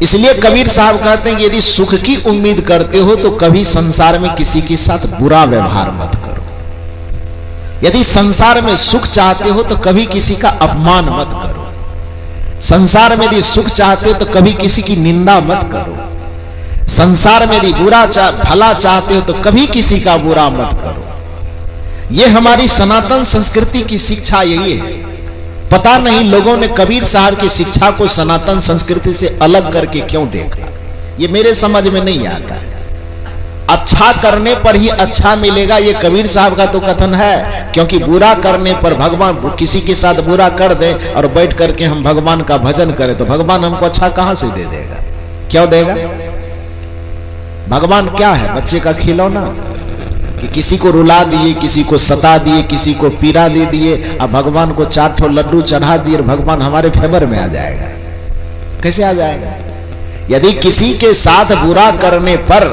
इसलिए कबीर साहब कहते हैं कि यदि सुख की उम्मीद करते हो तो कभी संसार में किसी के साथ बुरा व्यवहार मत करो। यदि संसार में सुख चाहते हो तो कभी किसी का अपमान मत करो। संसार में यदि सुख चाहते हो तो कभी किसी की निंदा मत करो। संसार में यदि भला चाहते हो तो कभी किसी का बुरा मत करो। यह हमारी सनातन संस्कृति की शिक्षा यही है। पता नहीं लोगों ने कबीर साहब की शिक्षा को सनातन संस्कृति से अलग करके क्यों देखा, ये मेरे समझ में नहीं आता है। अच्छा करने पर ही अच्छा मिलेगा, ये कबीर साहब का तो कथन है। क्योंकि बुरा करने पर भगवान किसी के साथ बुरा कर दे और बैठ करके हम भगवान का भजन करें तो भगवान हमको अच्छा कहां से दे देगा? क्यों देगा? भगवान क्या है? बच्चे का खिलौना कि किसी को रुला दिए, किसी को सता दिए, किसी को पीड़ा दे दिए, अब भगवान को 4 ठो लड्डू चढ़ा दिए और भगवान हमारे फेवर में आ जाएगा? कैसे आ जाएगा? यदि किसी के साथ बुरा करने पर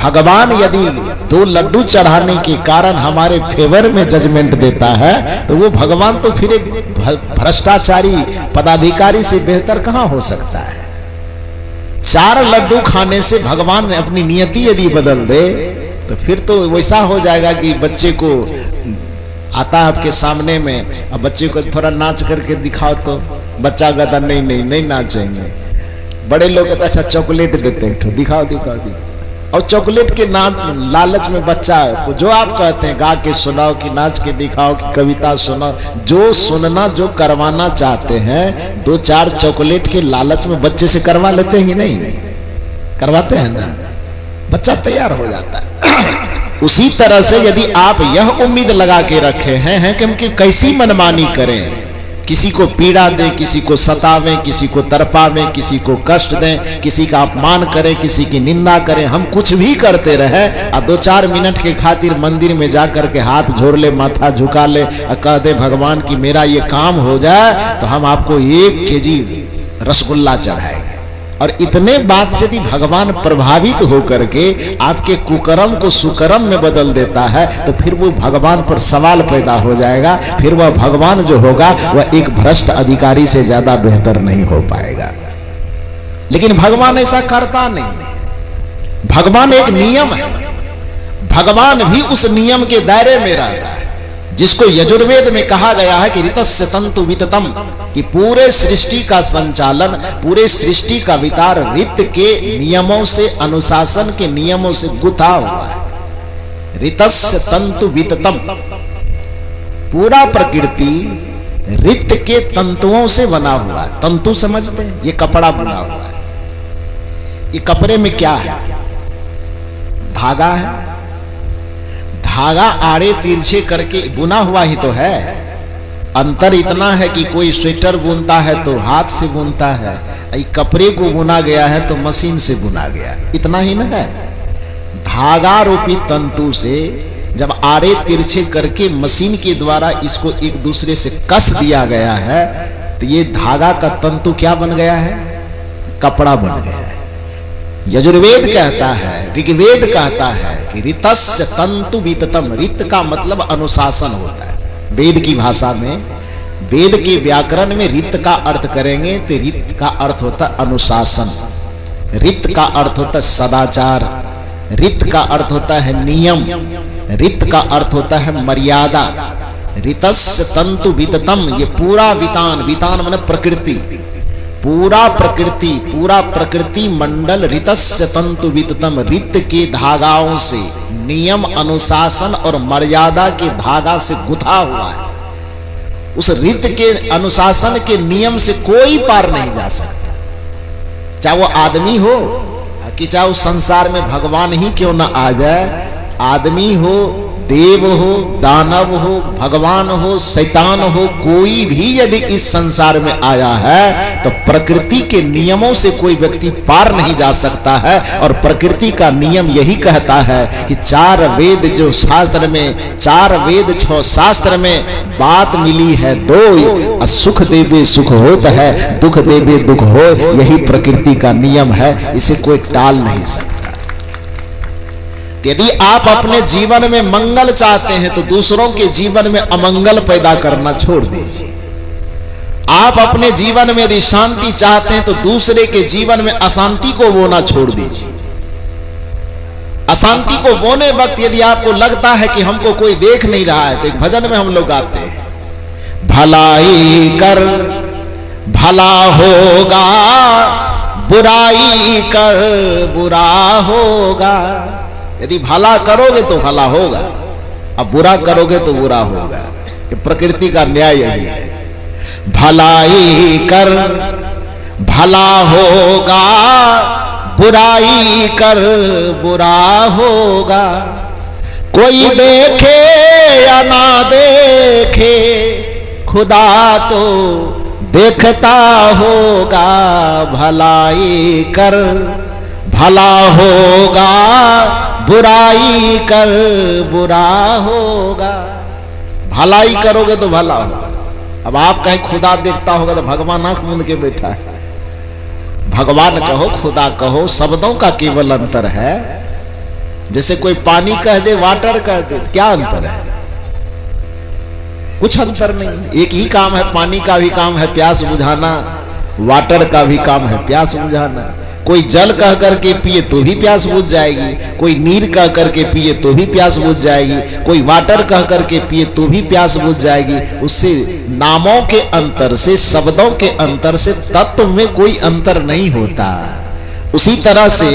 भगवान यदि 2 लड्डू चढ़ाने के कारण हमारे फेवर में जजमेंट देता है तो वो भगवान तो फिर एक भ्रष्टाचारी पदाधिकारी से बेहतर कहां हो सकता है? 4 लड्डू खाने से भगवान ने अपनी नियति यदि बदल दे तो फिर तो वैसा हो जाएगा कि बच्चे को आता है आपके सामने में, अब बच्चे को थोड़ा नाच करके दिखाओ तो बच्चा कहता नहीं नहीं नहीं नाचेंगे। बड़े लोग कहते अच्छा चॉकलेट देते हैं, दिखाओ दिखाओ दिखाओ। और चॉकलेट के लालच में बच्चा जो आप कहते हैं गा के सुनाओ कि नाच के दिखाओ कि कविता सुनाओ, जो सुनना जो करवाना चाहते हैं 2-4 चॉकलेट के लालच में बच्चे से करवा लेते हैं कि नहीं? करवाते हैं ना, बच्चा तैयार हो जाता है। उसी तरह से यदि आप यह उम्मीद लगा के रखे हैं कि हम कैसी मनमानी करें, किसी को पीड़ा दें, किसी को सतावें, किसी को तरपावें, किसी को कष्ट दें, किसी का अपमान करें, किसी की निंदा करें, हम कुछ भी करते रहे और 2-4 मिनट के खातिर मंदिर में जाकर के हाथ जोड़ ले, माथा झुका ले और कह दे भगवान की मेरा ये काम हो जाए तो हम आपको 1 केजी रसगुल्ला चढ़ाएंगे। और इतने बात से यदि भगवान प्रभावित होकर के आपके कुकर्म को सुकर्म में बदल देता है तो फिर वो भगवान पर सवाल पैदा हो जाएगा। फिर वह भगवान जो होगा वह एक भ्रष्ट अधिकारी से ज्यादा बेहतर नहीं हो पाएगा। लेकिन भगवान ऐसा करता नहीं है। भगवान एक नियम है, भगवान भी उस नियम के दायरे में रहता है जिसको यजुर्वेद में कहा गया है कि ऋतस्य तंतु विततम, कि पूरे सृष्टि का संचालन, पूरे सृष्टि का वितार ऋत के नियमों से, अनुशासन के नियमों से गुथा हुआ है। ऋतस्य तंतु विततम, पूरा प्रकृति ऋत के तंतुओं से बना हुआ है। तंतु समझते हैं? ये कपड़ा बुना हुआ है। ये कपड़े में क्या है? धागा है। धागा आड़े तिरछे करके बुना हुआ ही तो है। अंतर इतना है कि कोई स्वेटर बुनता है तो हाथ से बुनता है, कपड़े को बुना गया है तो मशीन से बुना गया, इतना ही ना है। धागा रूपी तंतु से जब आड़े तिरछे करके मशीन के द्वारा इसको एक दूसरे से कस दिया गया है तो ये धागा का तंतु क्या बन गया है? कपड़ा बन गया है। यजुर्वेद कहता है, ऋग्वेद कहता है कि ऋतस्य तंतु विततम। ऋत का मतलब अनुशासन होता है वेद की भाषा में। वेद के व्याकरण में ऋत का अर्थ करेंगे तो ऋत का अर्थ होता है अनुशासन, ऋत का अर्थ होता है सदाचार, ऋत का अर्थ होता है नियम, ऋत का अर्थ होता है मर्यादा। ऋतस्य तंतु विततम, ये पूरा वितान, वितान माने प्रकृति, पूरा प्रकृति मंडल ऋतस्य तंतु विततम, ऋत के धागाओं से, नियम अनुशासन और मर्यादा के धागा से गुथा हुआ है। उस ऋत के अनुशासन के नियम से कोई पार नहीं जा सकता, चाहे वो आदमी हो कि चाहे वो संसार में भगवान ही क्यों ना आ जाए। आदमी हो, देव हो, दानव हो, भगवान हो, शैतान हो, कोई भी यदि इस संसार में आया है तो प्रकृति के नियमों से कोई व्यक्ति पार नहीं जा सकता है। और प्रकृति का नियम यही कहता है कि 4 वेद जो शास्त्र में, 4 वेद 6 शास्त्र में बात मिली है 2, सुख देवे सुख होत है, दुख देवे दुख हो, यही प्रकृति का नियम है, इसे कोई टाल नहीं सकता। यदि आप अपने जीवन में मंगल चाहते हैं तो दूसरों के जीवन में अमंगल पैदा करना छोड़ दीजिए। आप अपने जीवन में यदि शांति चाहते हैं तो दूसरे के जीवन में अशांति को बोना छोड़ दीजिए। अशांति को बोने वक्त यदि आपको लगता है कि हमको कोई देख नहीं रहा है, तो एक भजन में हम लोग गाते हैं, भलाई कर भला होगा, बुराई कर बुरा होगा। यदि भला करोगे तो भला होगा, अब बुरा करोगे तो बुरा होगा। ये प्रकृति का न्याय यही है। भलाई कर भला होगा, बुराई कर बुरा होगा। कोई देखे या ना देखे, खुदा तो देखता होगा। भलाई कर भला होगा, बुराई कर बुरा होगा। भलाई करोगे तो भला होगा। अब आप कहें खुदा देखता होगा, तो भगवान आंख मूंद के बैठा है। भगवान कहो खुदा कहो, शब्दों का केवल अंतर है। जैसे कोई पानी कह दे, वाटर कह दे, क्या अंतर है? कुछ अंतर नहीं। एक ही काम है। पानी का भी काम है प्यास बुझाना, वाटर का भी काम है प्यास बुझाना। कोई जल कह करके पिए तो भी प्यास बुझ जाएगी, कोई नीर कह करके पिए तो भी प्यास बुझ जाएगी, कोई वाटर कह करके पिए तो भी प्यास बुझ जाएगी। उससे नामों के अंतर से, शब्दों के अंतर से तत्व में कोई अंतर नहीं होता। उसी तरह से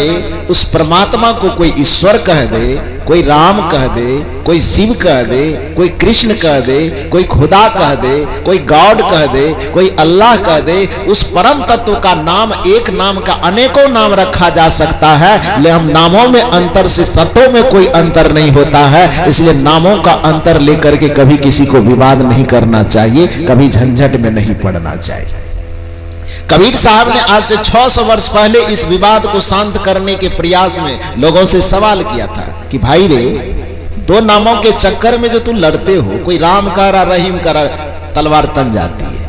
उस परमात्मा को कोई ईश्वर कह दे, कोई राम कह दे, कोई शिव कह दे, कोई कृष्ण कह दे, कोई खुदा कह दे, कोई गॉड कह दे, कोई अल्लाह कह दे, उस परम तत्व का नाम, एक नाम का अनेकों नाम रखा जा सकता है। लेकिन हम नामों में अंतर से तत्वों में कोई अंतर नहीं होता है। इसलिए नामों का अंतर लेकर के कभी किसी को विवाद नहीं करना चाहिए, कभी झंझट में नहीं पड़ना चाहिए। कबीर साहब ने आज से 600 वर्ष पहले इस विवाद को शांत करने के प्रयास में लोगों से सवाल किया था कि भाई रे, दो नामों के चक्कर में जो तुम लड़ते हो, कोई राम कह रहा, रहीम कह रहा, तलवार तन जाती है।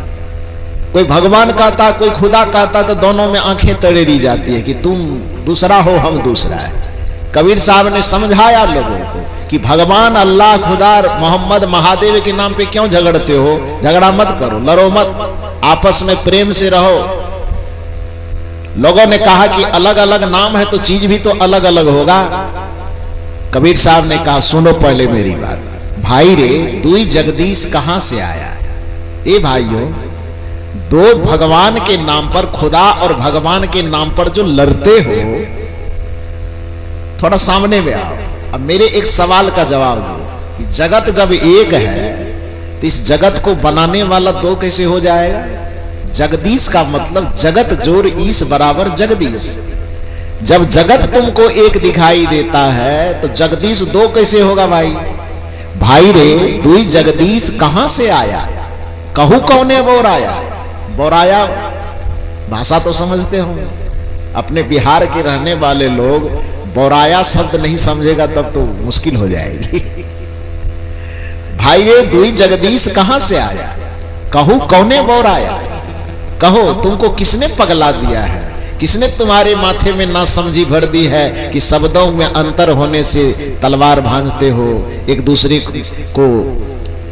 कोई भगवान कहता, कोई खुदा कहता, तो दोनों में आंखें तड़ेरी जाती है कि तुम दूसरा हो, हम दूसरा है। कबीर साहब ने समझाया लोगों को कि भगवान, अल्लाह, खुदा, मोहम्मद, महादेव के नाम पे क्यों झगड़ते हो? झगड़ा मत करो, लड़ो मत, आपस में प्रेम से रहो। लोगों ने कहा कि अलग अलग नाम है तो चीज भी तो अलग अलग होगा। कबीर साहब ने कहा सुनो पहले मेरी बात, भाई रे, दुई जगदीश कहां से आया? ए भाइयों, दो भगवान के नाम पर, खुदा और भगवान के नाम पर जो लड़ते हो, थोड़ा सामने में आओ। अब मेरे एक सवाल का जवाब दो कि जगत जब एक है तो इस जगत को बनाने वाला दो कैसे हो जाएगा? जगदीश का मतलब जगत जोड़ ईश बराबर जगदीश। जब जगत तुमको एक दिखाई देता है तो जगदीश दो कैसे होगा भाई? भाई रे, दुई जगदीश कहां से आया? कहू कौने बोराया? बोराया भाषा तो समझते होंगे। अपने बिहार के रहने वाले लोग बोराया शब्द नहीं समझेगा तब तो मुश्किल हो जाएगी। भाई रे, दुई जगदीश कहां से आया? कहू कौने बोराया? कहो तुमको किसने पगला दिया है? किसने तुम्हारे माथे में ना समझी भर दी है कि शब्दों में अंतर होने से तलवार भांजते हो, एक दूसरे को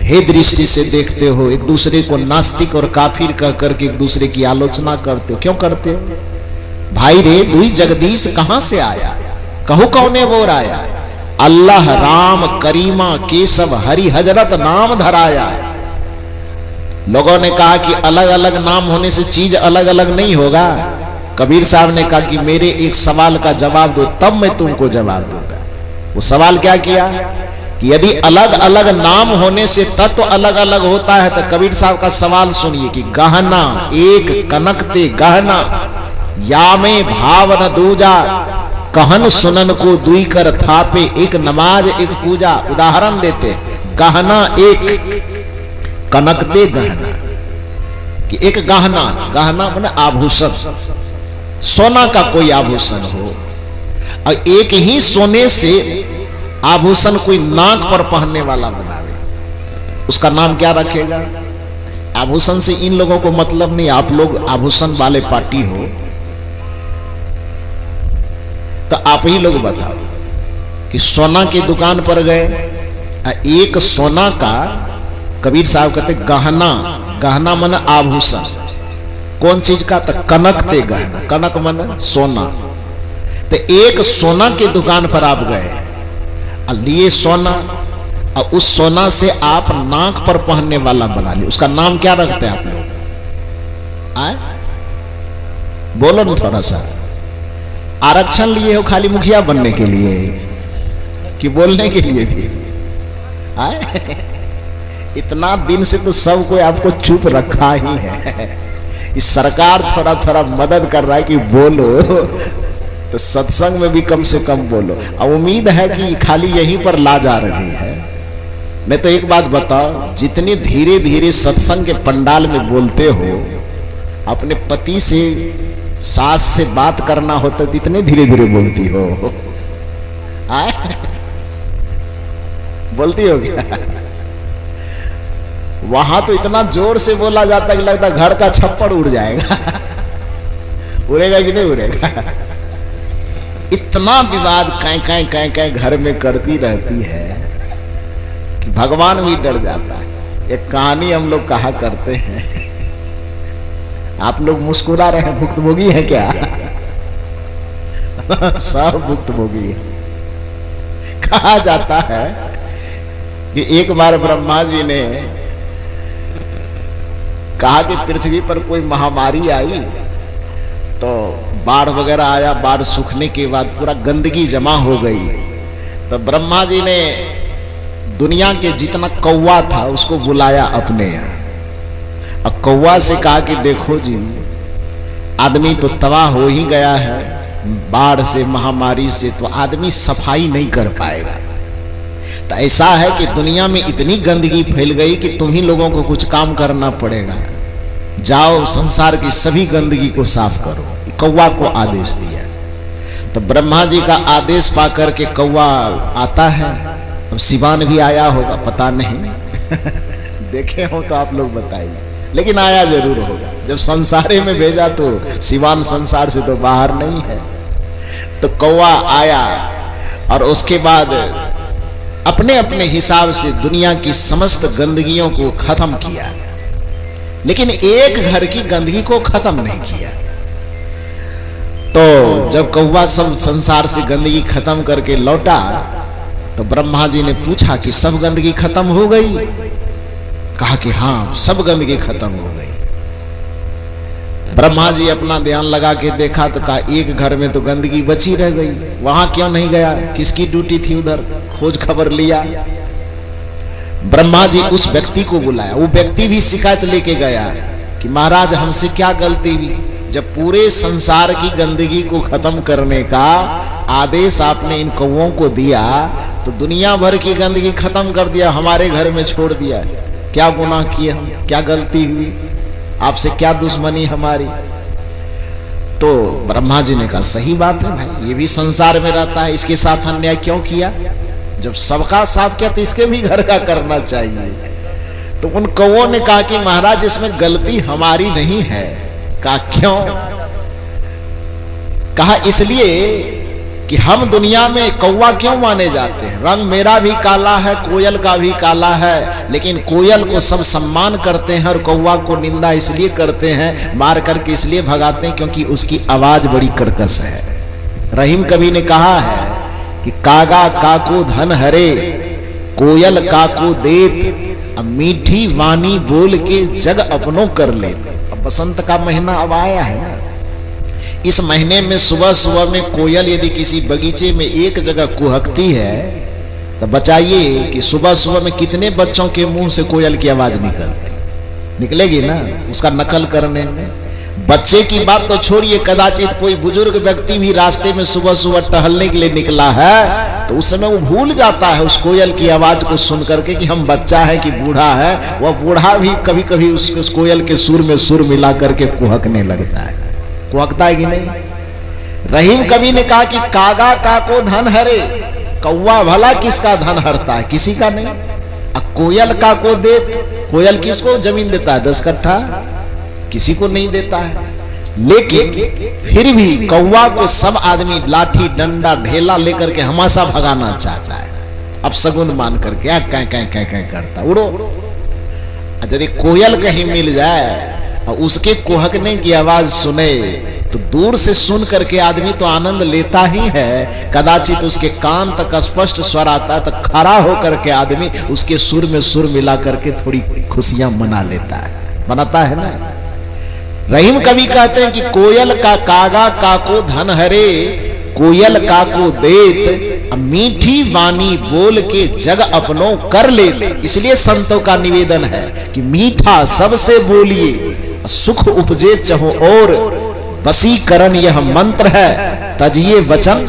हे दृष्टि से देखते हो, एक दूसरे को नास्तिक और काफिर कह करके एक दूसरे की आलोचना करते हो? क्यों करते हो? भाई रे, दुई जगदीश कहां से आया? कहू कौने बोराया? अल्लाह, राम, करीमा, केशव, हरि, हजरत नाम धराया। लोगों ने कहा कि अलग अलग नाम होने से चीज अलग अलग नहीं होगा। कबीर साहब ने कहा कि मेरे एक सवाल का जवाब दो, तब मैं तुमको जवाब दूंगा। वो सवाल क्या किया कि यदि अलग अलग नाम होने से तत्व अलग अलग होता है तो कबीर साहब का सवाल सुनिए कि गहना एक कनकते गहना, या में भाव न दूजा, कहन सुनन को दुई कर थापे, एक नमाज एक पूजा। उदाहरण देते, गहना एक, कनकते गहना, कि एक गहना, गहना माने आभूषण, सोना का कोई आभूषण हो, और एक ही सोने से आभूषण कोई नाक पर पहनने वाला बनावे, उसका नाम क्या रखेगा? आभूषण से इन लोगों को मतलब नहीं। आप लोग आभूषण वाले पार्टी हो तो आप ही लोग बताओ कि सोना की दुकान पर गए, एक सोना का, कबीर साहब कहते गहना गहना मन आभूषण, कौन चीज का? तो कनक ते गहना, कनक मन सोना। तो एक सोना की दुकान पर आप गए और लिए सोना, और उस सोना से आप नाक पर पहनने वाला बना लिए, उसका नाम क्या रखते हैं आप लोग? आए बोलो ना थोड़ा सा। आरक्षण लिए हो खाली मुखिया बनने के लिए कि बोलने के लिए भी? आए इतना दिन से तो सब कोई आपको चुप रखा ही है। इस सरकार थोड़ा थोड़ा मदद कर रहा है कि बोलो, तो सत्संग में भी कम से कम बोलो। अब उम्मीद है कि खाली यहीं पर ला जा रही है। नहीं तो एक बात बताओ, जितने धीरे धीरे सत्संग के पंडाल में बोलते हो, अपने पति से सास से बात करना होता है, इतने धीरे धीरे बोलती हो। आए बोलती हो क्या? वहां तो इतना जोर से बोला जाता है कि लगता घर का छप्पड़ उड़ जाएगा। उड़ेगा कि नहीं उड़ेगा? इतना विवाद कै घर में करती रहती है कि भगवान भी डर जाता है। एक कहानी हम लोग कहा करते हैं, आप लोग मुस्कुरा रहे हैं, भुक्तभोगी है क्या? सब भुक्तभोगी है। कहा जाता है कि एक बार ब्रह्मा जी ने कहा कि पृथ्वी पर कोई महामारी आई, तो बाढ़ वगैरह आया, बाढ़ सूखने के बाद पूरा गंदगी जमा हो गई। तो ब्रह्मा जी ने दुनिया के जितना कौवा था उसको बुलाया अपने यहाँ, और कौवा से कहा कि देखो जी, आदमी तो तबाह हो ही गया है बाढ़ से, महामारी से, तो आदमी सफाई नहीं कर पाएगा। तो ऐसा है कि दुनिया में इतनी गंदगी फैल गई कि तुम ही लोगों को कुछ काम करना पड़ेगा, जाओ संसार की सभी गंदगी को साफ करो। कौवा को आदेश दिया। तो ब्रह्मा जी का आदेश पाकर के कौवा आता है। अब सिवान भी आया होगा, पता नहीं देखे हो तो आप लोग बताइए, लेकिन आया जरूर होगा। जब संसारे में भेजा तो सिवान संसार से तो बाहर नहीं है। तो कौवा आया और उसके बाद अपने अपने हिसाब से दुनिया की समस्त गंदगियों को खत्म किया, लेकिन एक घर की गंदगी को खत्म नहीं किया। तो जब कौवा सब संसार से गंदगी खत्म करके लौटा, तो ब्रह्मा जी ने पूछा कि सब गंदगी खत्म हो गई? कहा कि हाँ, सब गंदगी खत्म हो गई। ब्रह्मा जी अपना ध्यान लगा के देखा तो कहा एक घर में तो गंदगी बची रह गई, वहां क्यों नहीं गया? किसकी ड्यूटी थी उधर? खोज खबर लिया। ब्रह्मा जी उस व्यक्ति को बुलाया। वो व्यक्ति भी शिकायत लेके गया कि महाराज हमसे क्या गलती हुई, जब पूरे संसार की गंदगी को खत्म करने का आदेश आपने इन कौवों को दिया, तो दुनिया भर की गंदगी खत्म कर दिया, हमारे घर में छोड़ दिया। क्या गुनाह किए हम? क्या गलती हुई? आपसे क्या दुश्मनी हमारी? तो ब्रह्मा जी ने कहा सही बात है भाई, ये भी संसार में रहता है, इसके साथ अन्याय क्यों किया? जब सबका साफ किया तो इसके भी घर का करना चाहिए। तो उन कौवों ने कहा कि महाराज इसमें गलती हमारी नहीं है। कहा क्यों? कहा इसलिए कि हम दुनिया में कौवा क्यों माने जाते हैं? रंग मेरा भी काला है, कोयल का भी काला है, लेकिन कोयल को सब सम्मान करते हैं और कौवा को निंदा इसलिए करते हैं, मार करके इसलिए भगाते हैं क्योंकि उसकी आवाज बड़ी कर्कश है। रहीम कवि ने कहा है कि कागा काको धन हरे, कोयल काको देत, अब मीठी वाणी बोल के जग अपनों कर ले। अब बसंत का महीना अब आया है ना, इस महीने में सुबह सुबह में कोयल यदि किसी बगीचे में एक जगह कुहकती है, तो बताइए कि सुबह सुबह में कितने बच्चों के मुंह से कोयल की आवाज निकलेगी ना, उसका नकल करने में। बच्चे की बात तो छोड़िए, कदाचित कोई बुजुर्ग व्यक्ति भी रास्ते में सुबह सुबह टहलने के लिए निकला है, तो उस समय वो भूल जाता है उस कोयल की आवाज को सुन करके कि हम बच्चा है कि बूढ़ा है। वह बूढ़ा भी कभी कभी उस कोयल के सुर में सुर मिला करके कुहकने लगता है। कुहकता है कि नहीं? रहीम कवि ने कहा कि कागा काको धन हरे, कौवा भला किसका धन हरता है? किसी का नहीं। कोयल काको देत, कोयल किसको जमीन देता है? 10 कट्ठा, किसी को नहीं देता है। लेकिन फिर भी कौवा को सब आदमी लाठी डंडा ढेला लेकर के हमेशा भगाना चाहता है, अब सगुन मान करके क्या करता, उड़ो। यदि कोयल कहीं मिल जाए और उसके कुहकने की आवाज सुने तो दूर से सुन करके आदमी तो आनंद लेता ही है, कदाचित उसके कान तक स्पष्ट स्वर आता है तो खड़ा होकर के आदमी उसके सुर में सुर मिला करके थोड़ी खुशियां मना लेता है, मनाता है ना। रहीम कवि कहते हैं कि कोयल का कागा काको धन हरे, कोयल काको देत मीठी वाणी बोल के जग अपनों कर ले। इसलिए संतों का निवेदन है कि मीठा सबसे बोलिए, सुख उपजे चहो और, वशीकरण यह मंत्र है तजिए वचन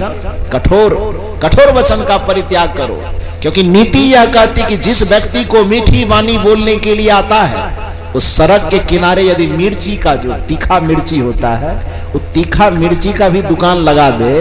कठोर। कठोर वचन का परित्याग करो, क्योंकि नीति यह कहती कि जिस व्यक्ति को मीठी वाणी बोलने के लिए आता है, उस सड़क के किनारे यदि मिर्ची का जो तीखा मिर्ची होता है, वो तीखा मिर्ची का भी दुकान लगा दे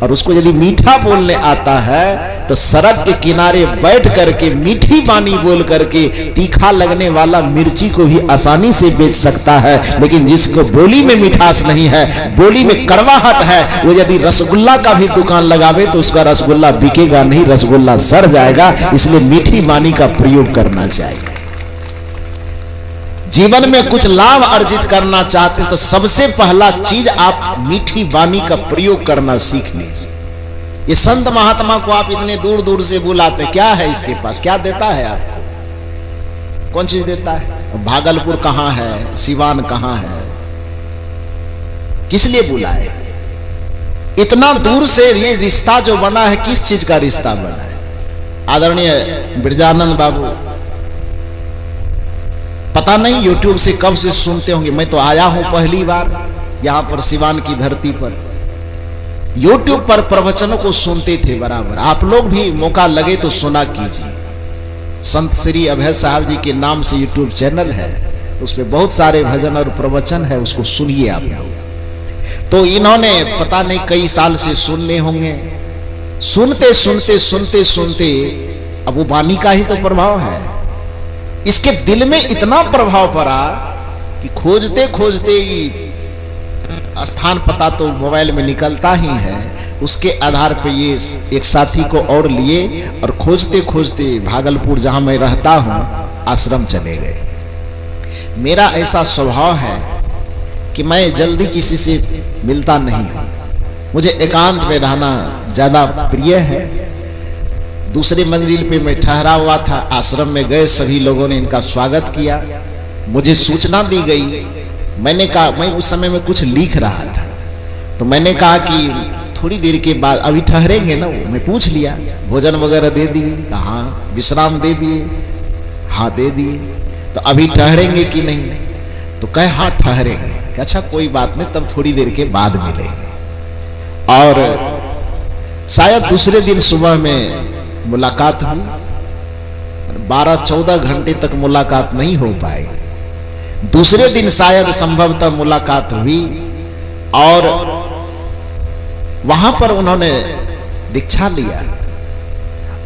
और उसको यदि मीठा बोलने आता है तो सड़क के किनारे बैठ करके मीठी वाणी बोल करके तीखा लगने वाला मिर्ची को भी आसानी से बेच सकता है। लेकिन जिसको बोली में मिठास नहीं है, बोली में कड़वाहट है, वो यदि रसगुल्ला का भी दुकान लगावे तो उसका रसगुल्ला बिकेगा नहीं, रसगुल्ला सड़ जाएगा। इसलिए मीठी वाणी का प्रयोग करना चाहिए। जीवन में कुछ लाभ अर्जित करना चाहते हैं तो सबसे पहला चीज आप मीठी वाणी का प्रयोग करना सीख लीजिए। ये संत महात्मा को आप इतने दूर दूर से बुलाते, क्या है इसके पास, क्या देता है आपको, कौन चीज देता है? भागलपुर कहां है, सिवान कहां है, किस लिए बुलाए? इतना दूर से ये रिश्ता जो बना है, किस चीज का रिश्ता बना है? आदरणीय बिरजानंद बाबू पता नहीं यूट्यूब से कब से सुनते होंगे, मैं तो आया हूं पहली बार यहां पर सिवान की धरती पर। यूट्यूब पर प्रवचनों को सुनते थे बराबर, आप लोग भी मौका लगे तो सुना कीजिए। संत श्री अभय साहब जी के नाम से यूट्यूब चैनल है, उसमें बहुत सारे भजन और प्रवचन है, उसको सुनिए आप लोग। तो इन्होंने पता नहीं कई साल से सुनने होंगे, सुनते सुनते सुनते सुनते अब वो वाणी का ही तो प्रभाव है, इसके दिल में इतना प्रभाव पड़ा कि खोजते खोजते ही स्थान पता तो मोबाइल में निकलता ही है, उसके आधार पे ये एक साथी को और लिए और खोजते खोजते भागलपुर जहां मैं रहता हूं आश्रम चले गए। मेरा ऐसा स्वभाव है कि मैं जल्दी किसी से मिलता नहीं हूं, मुझे एकांत में रहना ज्यादा प्रिय है। दूसरी मंजिल पे मैं ठहरा हुआ था, आश्रम में गए, सभी लोगों ने इनका स्वागत किया, मुझे सूचना दी गई। मैंने कहा, मैं उस समय में कुछ लिख रहा था, तो मैंने कहा कि थोड़ी देर के बाद अभी ठहरेंगे ना? मैं पूछ लिया, भोजन वगैरह दे दिए? कहा विश्राम दे दिए? हाँ दे दिए। तो अभी ठहरेंगे कि नहीं? तो कहे हाँ ठहरेंगे। अच्छा कोई बात नहीं, तब थोड़ी देर के बाद मिलेंगे। और शायद दूसरे दिन सुबह में मुलाकात हुई, 12-14 घंटे तक मुलाकात नहीं हो पाई। दूसरे दिन शायद संभवतः मुलाकात हुई और वहां पर उन्होंने दीक्षा लिया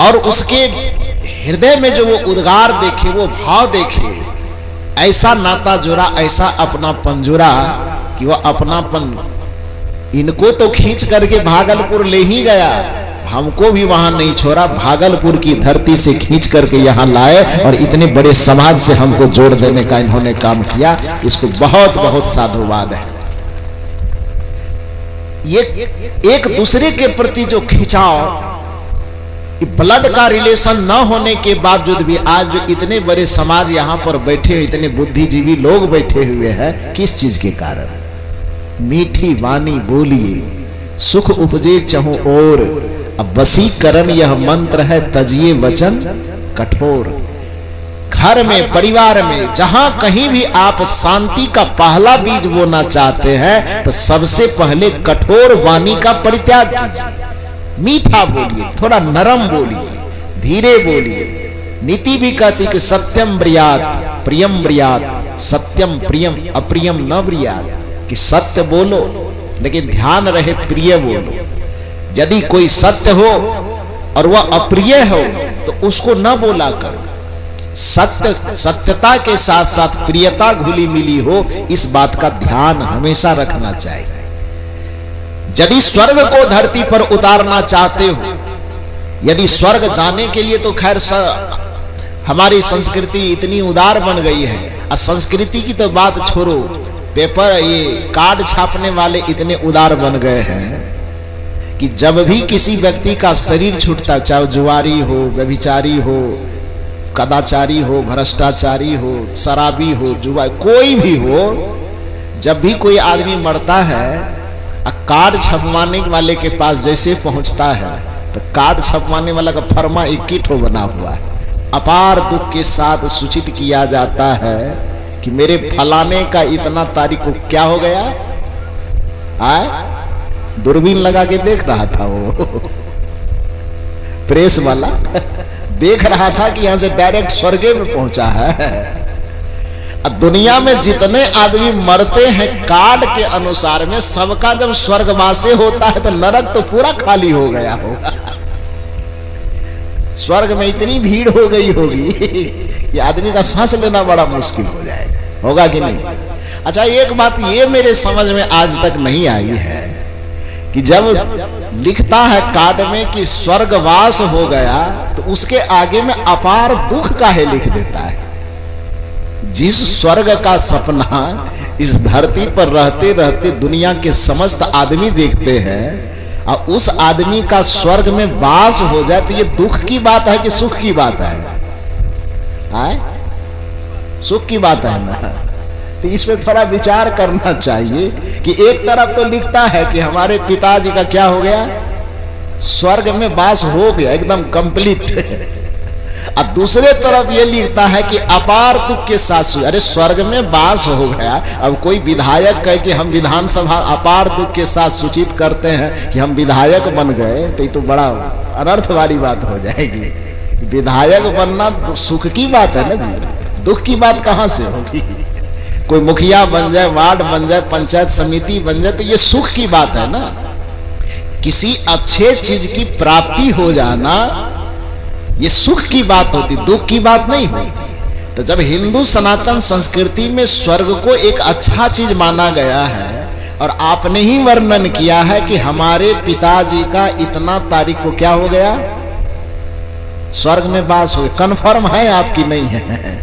और उसके हृदय में जो वो उद्गार देखे, वो भाव देखे, ऐसा नाता जुड़ा, ऐसा अपनापन जुड़ा कि वो अपनापन इनको तो खींच करके भागलपुर ले ही गया, हमको भी वहां नहीं छोड़ा, भागलपुर की धरती से खींच करके यहां लाए और इतने बड़े समाज से हमको जोड़ देने का इन्होंने काम किया। इसको बहुत बहुत साधुवाद है। ये एक दूसरे के प्रति जो खिंचाव, ब्लड का रिलेशन न होने के बावजूद भी आज जो इतने बड़े समाज यहां पर बैठे, इतने बुद्धिजीवी लोग बैठे हुए हैं, किस चीज के कारण? मीठी वाणी बोलिए, सुख उपजे चहु और, अब वशीकरण यह मंत्र है तजिए वचन कठोर। घर में, परिवार में, जहां कहीं भी आप शांति का पहला बीज बोना चाहते हैं तो सबसे पहले कठोर वाणी का परित्याग कीजिए। मीठा बोलिए, थोड़ा नरम बोलिए, धीरे बोलिए। नीति भी कहती कि सत्यम ब्रियात प्रियम ब्रियात, सत्यम प्रियम अप्रियम न ब्रियात, कि सत्य बोलो लेकिन ध्यान रहे प्रिय बोलो। यदि कोई सत्य हो और वह अप्रिय हो तो उसको न बोला करो। सत्यता के साथ साथ प्रियता घुली मिली हो, इस बात का ध्यान हमेशा रखना चाहिए। यदि स्वर्ग को धरती पर उतारना चाहते हो, यदि स्वर्ग जाने के लिए तो खैर हमारी संस्कृति इतनी उदार बन गई है। और संस्कृति की तो बात छोड़ो, पेपर ये कार्ड छापने वाले इतने उदार बन गए हैं कि जब भी किसी व्यक्ति का शरीर छूटता, चाहे जुआरी हो, व्यभिचारी हो, कदाचारी हो, भ्रष्टाचारी हो, शराबी हो, जुआ, कोई भी हो, जब भी कोई आदमी मरता है, कार्ड छपवाने वाले के पास जैसे पहुंचता है तो कार्ड छपवाने वाला का फर्मा 21 ठो बना हुआ है। अपार दुख के साथ सूचित किया जाता है कि मेरे फलाने का इतना तारीख को क्या हो गया। आए दूरबीन लगा के देख रहा था वो प्रेस वाला देख रहा था कि यहां से डायरेक्ट स्वर्ग में पहुंचा है। दुनिया में जितने आदमी मरते हैं कार्ड के अनुसार में, सबका जब स्वर्गवासी होता है तो नरक तो पूरा खाली हो गया होगा। स्वर्ग में इतनी भीड़ हो गई होगी कि आदमी का सांस लेना बड़ा मुश्किल हो जाएगा, होगा कि नहीं। अच्छा, एक बात ये मेरे समझ में आज तक नहीं आई है कि जब लिखता है कार्ड में कि स्वर्गवास हो गया तो उसके आगे में अपार दुख काहे लिख देता है। जिस स्वर्ग का सपना इस धरती पर रहते रहते दुनिया के समस्त आदमी देखते हैं, और उस आदमी का स्वर्ग में वास हो जाए तो ये दुख की बात है कि सुख की बात है? आए? सुख की बात है ना। तो इसमें थोड़ा विचार करना चाहिए कि एक तरफ तो लिखता है कि हमारे पिताजी का क्या हो गया, स्वर्ग में वास हो गया एकदम कंप्लीट, और दूसरे तरफ ये लिखता है कि अपार दुख के साथ। अरे स्वर्ग में वास हो गया, अब कोई विधायक कहे कि हम विधानसभा अपार दुख के साथ सूचित करते हैं कि हम विधायक बन गए, तो ये तो बड़ा अनर्थ वाली बात हो जाएगी। विधायक बनना सुख की बात है ना जी, दुख की बात कहां से होगी। कोई मुखिया बन जाए, वार्ड बन जाए, पंचायत समिति बन जाए, तो ये सुख की बात है ना। किसी अच्छे चीज की प्राप्ति हो जाना ये सुख की बात होती, दुख की बात नहीं होती। तो जब हिंदू सनातन संस्कृति में स्वर्ग को एक अच्छा चीज माना गया है, और आपने ही वर्णन किया है कि हमारे पिताजी का इतना तारीख को क्या हो गया, स्वर्ग में वास हो गया, कन्फर्म है आपकी नहीं है?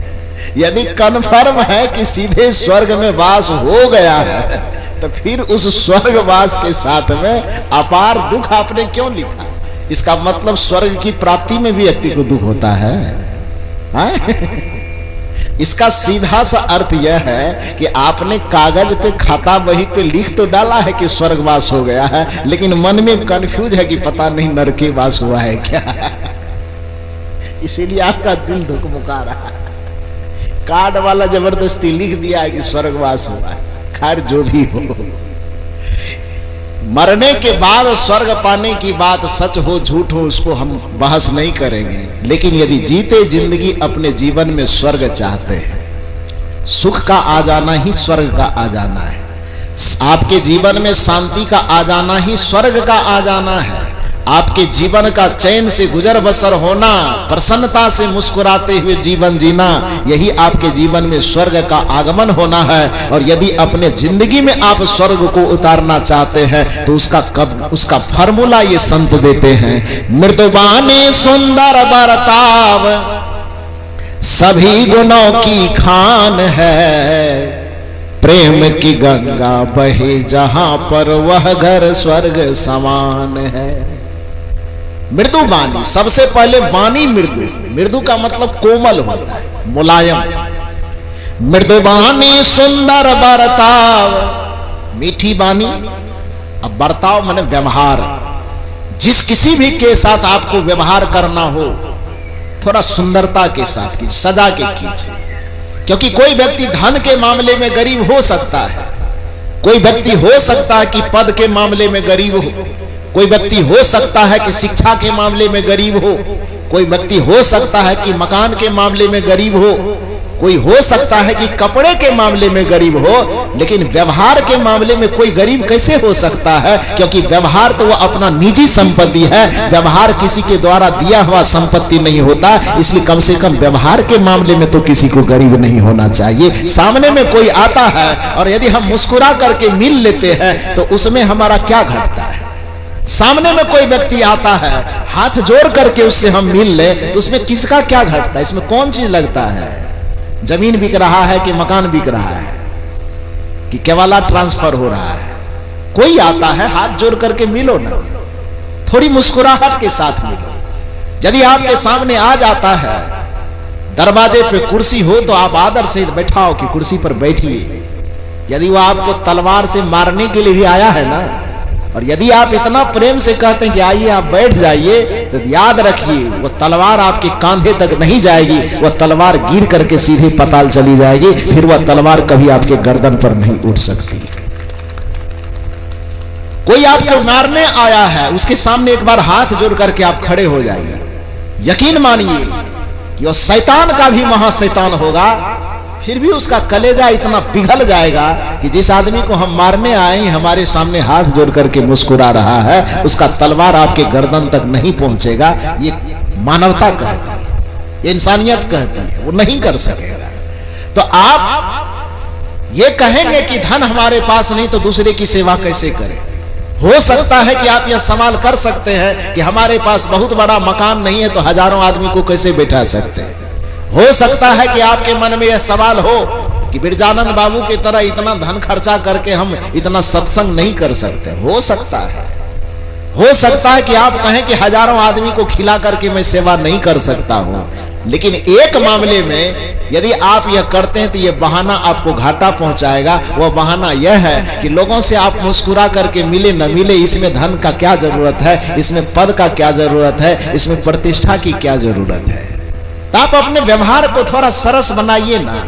यदि कन्फर्म है कि सीधे स्वर्ग में वास हो गया है, तो फिर उस स्वर्गवास के साथ में अपार दुख आपने क्यों लिखा? इसका मतलब स्वर्ग की प्राप्ति में भी व्यक्ति को दुख होता है, इसका सीधा सा अर्थ यह है कि आपने कागज पे, खाता बही पे लिख तो डाला है कि स्वर्गवास हो गया है, लेकिन मन में कंफ्यूज है कि पता नहीं नरके वास हुआ है क्या। इसीलिए आपका दिल धुकमुका रहा है। कार्ड वाला जबरदस्ती लिख दिया है कि स्वर्गवास हुआ है। खैर जो भी हो, मरने के बाद स्वर्ग पाने की बात सच हो झूठ हो उसको हम बहस नहीं करेंगे, लेकिन यदि जीते जिंदगी अपने जीवन में स्वर्ग चाहते हैं, सुख का आ जाना ही स्वर्ग का आ जाना है। आपके जीवन में शांति का आ जाना ही स्वर्ग का आ जाना है। आपके जीवन का चैन से गुजर बसर होना, प्रसन्नता से मुस्कुराते हुए जीवन जीना, यही आपके जीवन में स्वर्ग का आगमन होना है। और यदि अपने जिंदगी में आप स्वर्ग को उतारना चाहते हैं तो उसका फार्मूला ये संत देते हैं। मृदुबानी सुंदर बर्ताव सभी गुणों की खान है, प्रेम की गंगा बहे जहां पर वह घर स्वर्ग समान है। मृदु वाणी, सबसे पहले वाणी मृदु, मृदु का मतलब कोमल होता है, मुलायम। मृदु वाणी सुंदर बर्ताव, मीठी वाणी। अब बर्ताव माने व्यवहार, जिस किसी भी के साथ आपको व्यवहार करना हो थोड़ा सुंदरता के साथ कीजिए, सजा के कीजिए। क्योंकि कोई व्यक्ति धन के मामले में गरीब हो सकता है, कोई व्यक्ति हो सकता है कि पद के मामले में गरीब हो, कोई व्यक्ति हो सकता है कि शिक्षा के मामले में गरीब हो, कोई व्यक्ति हो सकता है कि मकान के मामले में गरीब हो, कोई हो सकता है कि कपड़े के मामले में गरीब हो, लेकिन व्यवहार के मामले में कोई गरीब कैसे हो सकता है? क्योंकि व्यवहार तो वो अपना निजी संपत्ति है, व्यवहार किसी के द्वारा दिया हुआ संपत्ति नहीं होता। इसलिए कम से कम व्यवहार के मामले में तो किसी को गरीब नहीं होना चाहिए। सामने में कोई आता है और यदि हम मुस्कुरा करके मिल लेते हैं तो उसमें हमारा क्या घटता है? सामने में कोई व्यक्ति आता है, हाथ जोड़ करके उससे हम मिल ले, तो उसमें किसका क्या घटता है? इसमें कौन चीज लगता है? जमीन बिक रहा है कि मकान बिक रहा है कि केवला ट्रांसफर हो रहा है? कोई आता है, हाथ जोड़ करके मिलो ना, थोड़ी मुस्कुराहट के साथ मिलो। यदि आपके सामने आ जाता है, दरवाजे पे कुर्सी हो तो आप आदर से बैठाओ कि कुर्सी पर बैठिए। यदि वो आपको तलवार से मारने के लिए भी आया है ना, और यदि आप इतना प्रेम से कहते हैं कि आइए आप बैठ जाइए, तो याद रखिए वो तलवार आपके कांधे तक नहीं जाएगी, वह तलवार गिर करके सीधे पाताल चली जाएगी, फिर वह तलवार कभी आपके गर्दन पर नहीं उठ सकती। कोई आपको मारने आया है, उसके सामने एक बार हाथ जोड़ करके आप खड़े हो जाइए। यकीन मानिए कि वह शैतान का भी महाशैतान होगा, फिर भी उसका कलेजा इतना पिघल जाएगा कि जिस आदमी को हम मारने आए हमारे सामने हाथ जोड़ करके मुस्कुरा रहा है, उसका तलवार आपके गर्दन तक नहीं पहुंचेगा। ये मानवता कहती है, ये इंसानियत कहती है, वो नहीं कर सकेगा। तो आप ये कहेंगे कि धन हमारे पास नहीं तो दूसरे की सेवा कैसे करें? हो सकता है कि आप यह सवाल कर सकते हैं कि हमारे पास बहुत बड़ा मकान नहीं है तो हजारों आदमी को कैसे बैठा सकते हैं। हो सकता है कि आपके मन में यह सवाल हो कि बिरजानंद बाबू की तरह इतना धन खर्चा करके हम इतना सत्संग नहीं कर सकते। हो सकता है कि आप कहें कि हजारों आदमी को खिला करके मैं सेवा नहीं कर सकता हूं। लेकिन एक मामले में यदि आप यह करते हैं तो यह बहाना आपको घाटा पहुंचाएगा। वह बहाना यह है कि लोगों से आप मुस्कुरा करके मिले न मिले, इसमें धन का क्या जरूरत है, इसमें पद का क्या जरूरत है, इसमें प्रतिष्ठा की क्या जरूरत है। तो आप अपने व्यवहार को थोड़ा सरस बनाइए ना।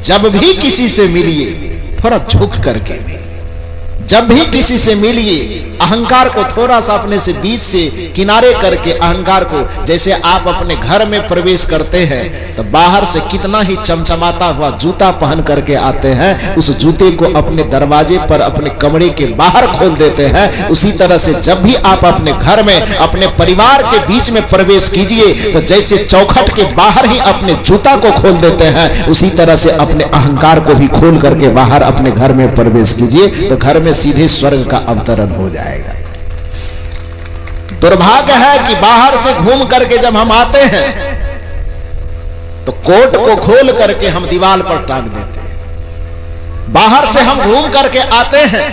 जब भी किसी से मिलिए थोड़ा झुक करके मिलिए। जब भी किसी से मिलिए अहंकार को थोड़ा सा अपने से बीच से किनारे करके, अहंकार को, जैसे आप अपने घर में प्रवेश करते हैं तो बाहर से कितना ही चमचमाता हुआ जूता पहन करके आते हैं, उस जूते को अपने दरवाजे पर अपने कमरे के बाहर खोल देते हैं। उसी तरह से जब भी आप अपने घर में अपने परिवार के बीच में प्रवेश कीजिए तो जैसे चौखट के बाहर ही अपने जूता को खोल देते हैं, उसी तरह से अपने अहंकार को भी खोल करके बाहर अपने घर में प्रवेश कीजिए तो घर में सीधे स्वर्ग का अवतरण हो जाएगा। दुर्भाग्य है कि बाहर से घूम करके जब हम आते हैं तो कोट को खोल करके हम दीवार पर टांग देते हैं। बाहर से हम घूम करके आते हैं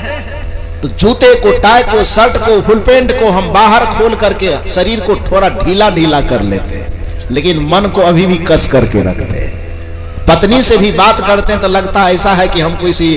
तो जूते को, टाई को, शर्ट को, फुल पैंट को हम बाहर खोल करके शरीर को थोड़ा ढीला ढीला कर लेते हैं, लेकिन मन को अभी भी कस करके रखते हैं। पत्नी से भी बात करते हैं तो लगता है ऐसा है कि हम किसी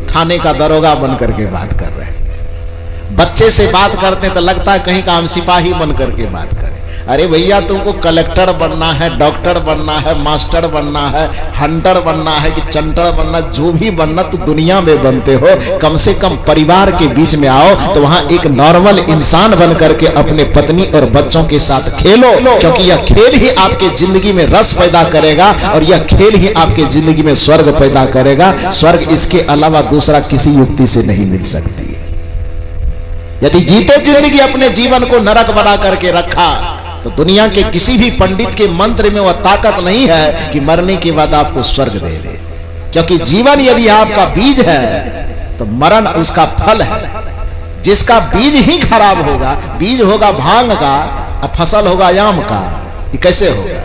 थाने का दरोगा बन करके बात कर रहे हैं। बच्चे से बात करते हैं तो लगता है कहीं का हम सिपाही बन करके बात करें। अरे भैया तुमको कलेक्टर बनना है, डॉक्टर बनना है, मास्टर बनना है, हंटर बनना है कि चंटर बनना, जो भी बनना तो दुनिया में बनते हो, कम से कम परिवार के बीच में आओ तो वहां एक नॉर्मल इंसान बन करके अपने पत्नी और बच्चों के साथ खेलो, क्योंकि यह खेल ही आपके जिंदगी में रस पैदा करेगा और यह खेल ही आपके जिंदगी में स्वर्ग पैदा करेगा। स्वर्ग इसके अलावा दूसरा किसी युक्ति से नहीं मिल सकती। यदि जीते जिंदगी अपने जीवन को नरक बना करके रखा तो दुनिया के किसी भी पंडित के मंत्र में वह ताकत नहीं है कि मरने के बाद आपको स्वर्ग दे दे, क्योंकि जीवन यदि आपका बीज है तो मरण उसका फल है। जिसका बीज ही खराब होगा, बीज होगा भांग का और फसल होगा आम का, ये कैसे होगा?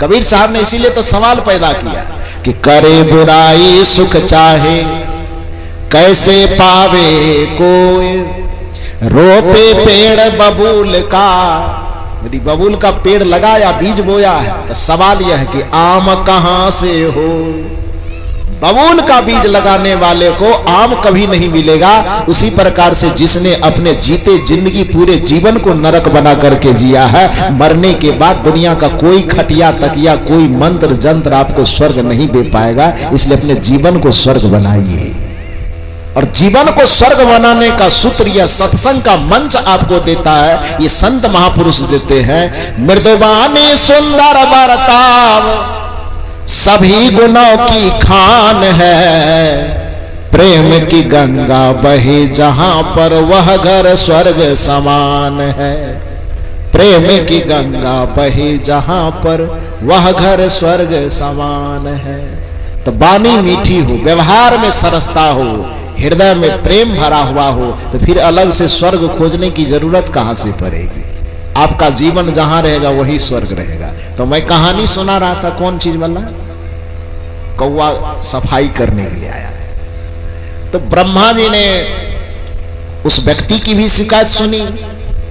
कबीर साहब ने इसीलिए तो सवाल पैदा किया कि करे बुराई सुख चाहे कैसे पावे कोई, रोपे पेड़ बबूल का। यदि बबूल का पेड़ लगाया, बीज बोया है तो सवाल यह है कि आम कहां से हो। बबूल का बीज लगाने वाले को आम कभी नहीं मिलेगा। उसी प्रकार से जिसने अपने जीते जिंदगी पूरे जीवन को नरक बना करके जिया है, मरने के बाद दुनिया का कोई खटिया तकिया, कोई मंत्र जंत्र आपको स्वर्ग नहीं दे पाएगा। इसलिए अपने जीवन को स्वर्ग बनाइए, और जीवन को स्वर्ग बनाने का सूत्र यह सत्संग का मंच आपको देता है, ये संत महापुरुष देते हैं। मृदुबानी सुंदर बर्ताव सभी गुणों की खान है, प्रेम की गंगा बहे जहां पर वह घर स्वर्ग समान है। प्रेम की गंगा बहे जहां पर वह घर स्वर्ग समान है। तो बानी मीठी हो, व्यवहार में सरसता हो, हृदय में प्रेम भरा हुआ हो तो फिर अलग से स्वर्ग खोजने की जरूरत कहां से पड़ेगी। आपका जीवन जहां रहेगा वही स्वर्ग रहेगा। तो मैं कहानी सुना रहा था, कौन चीज वाला, कौवा सफाई करने के लिए आया। तो ब्रह्मा जी ने उस व्यक्ति की भी शिकायत सुनी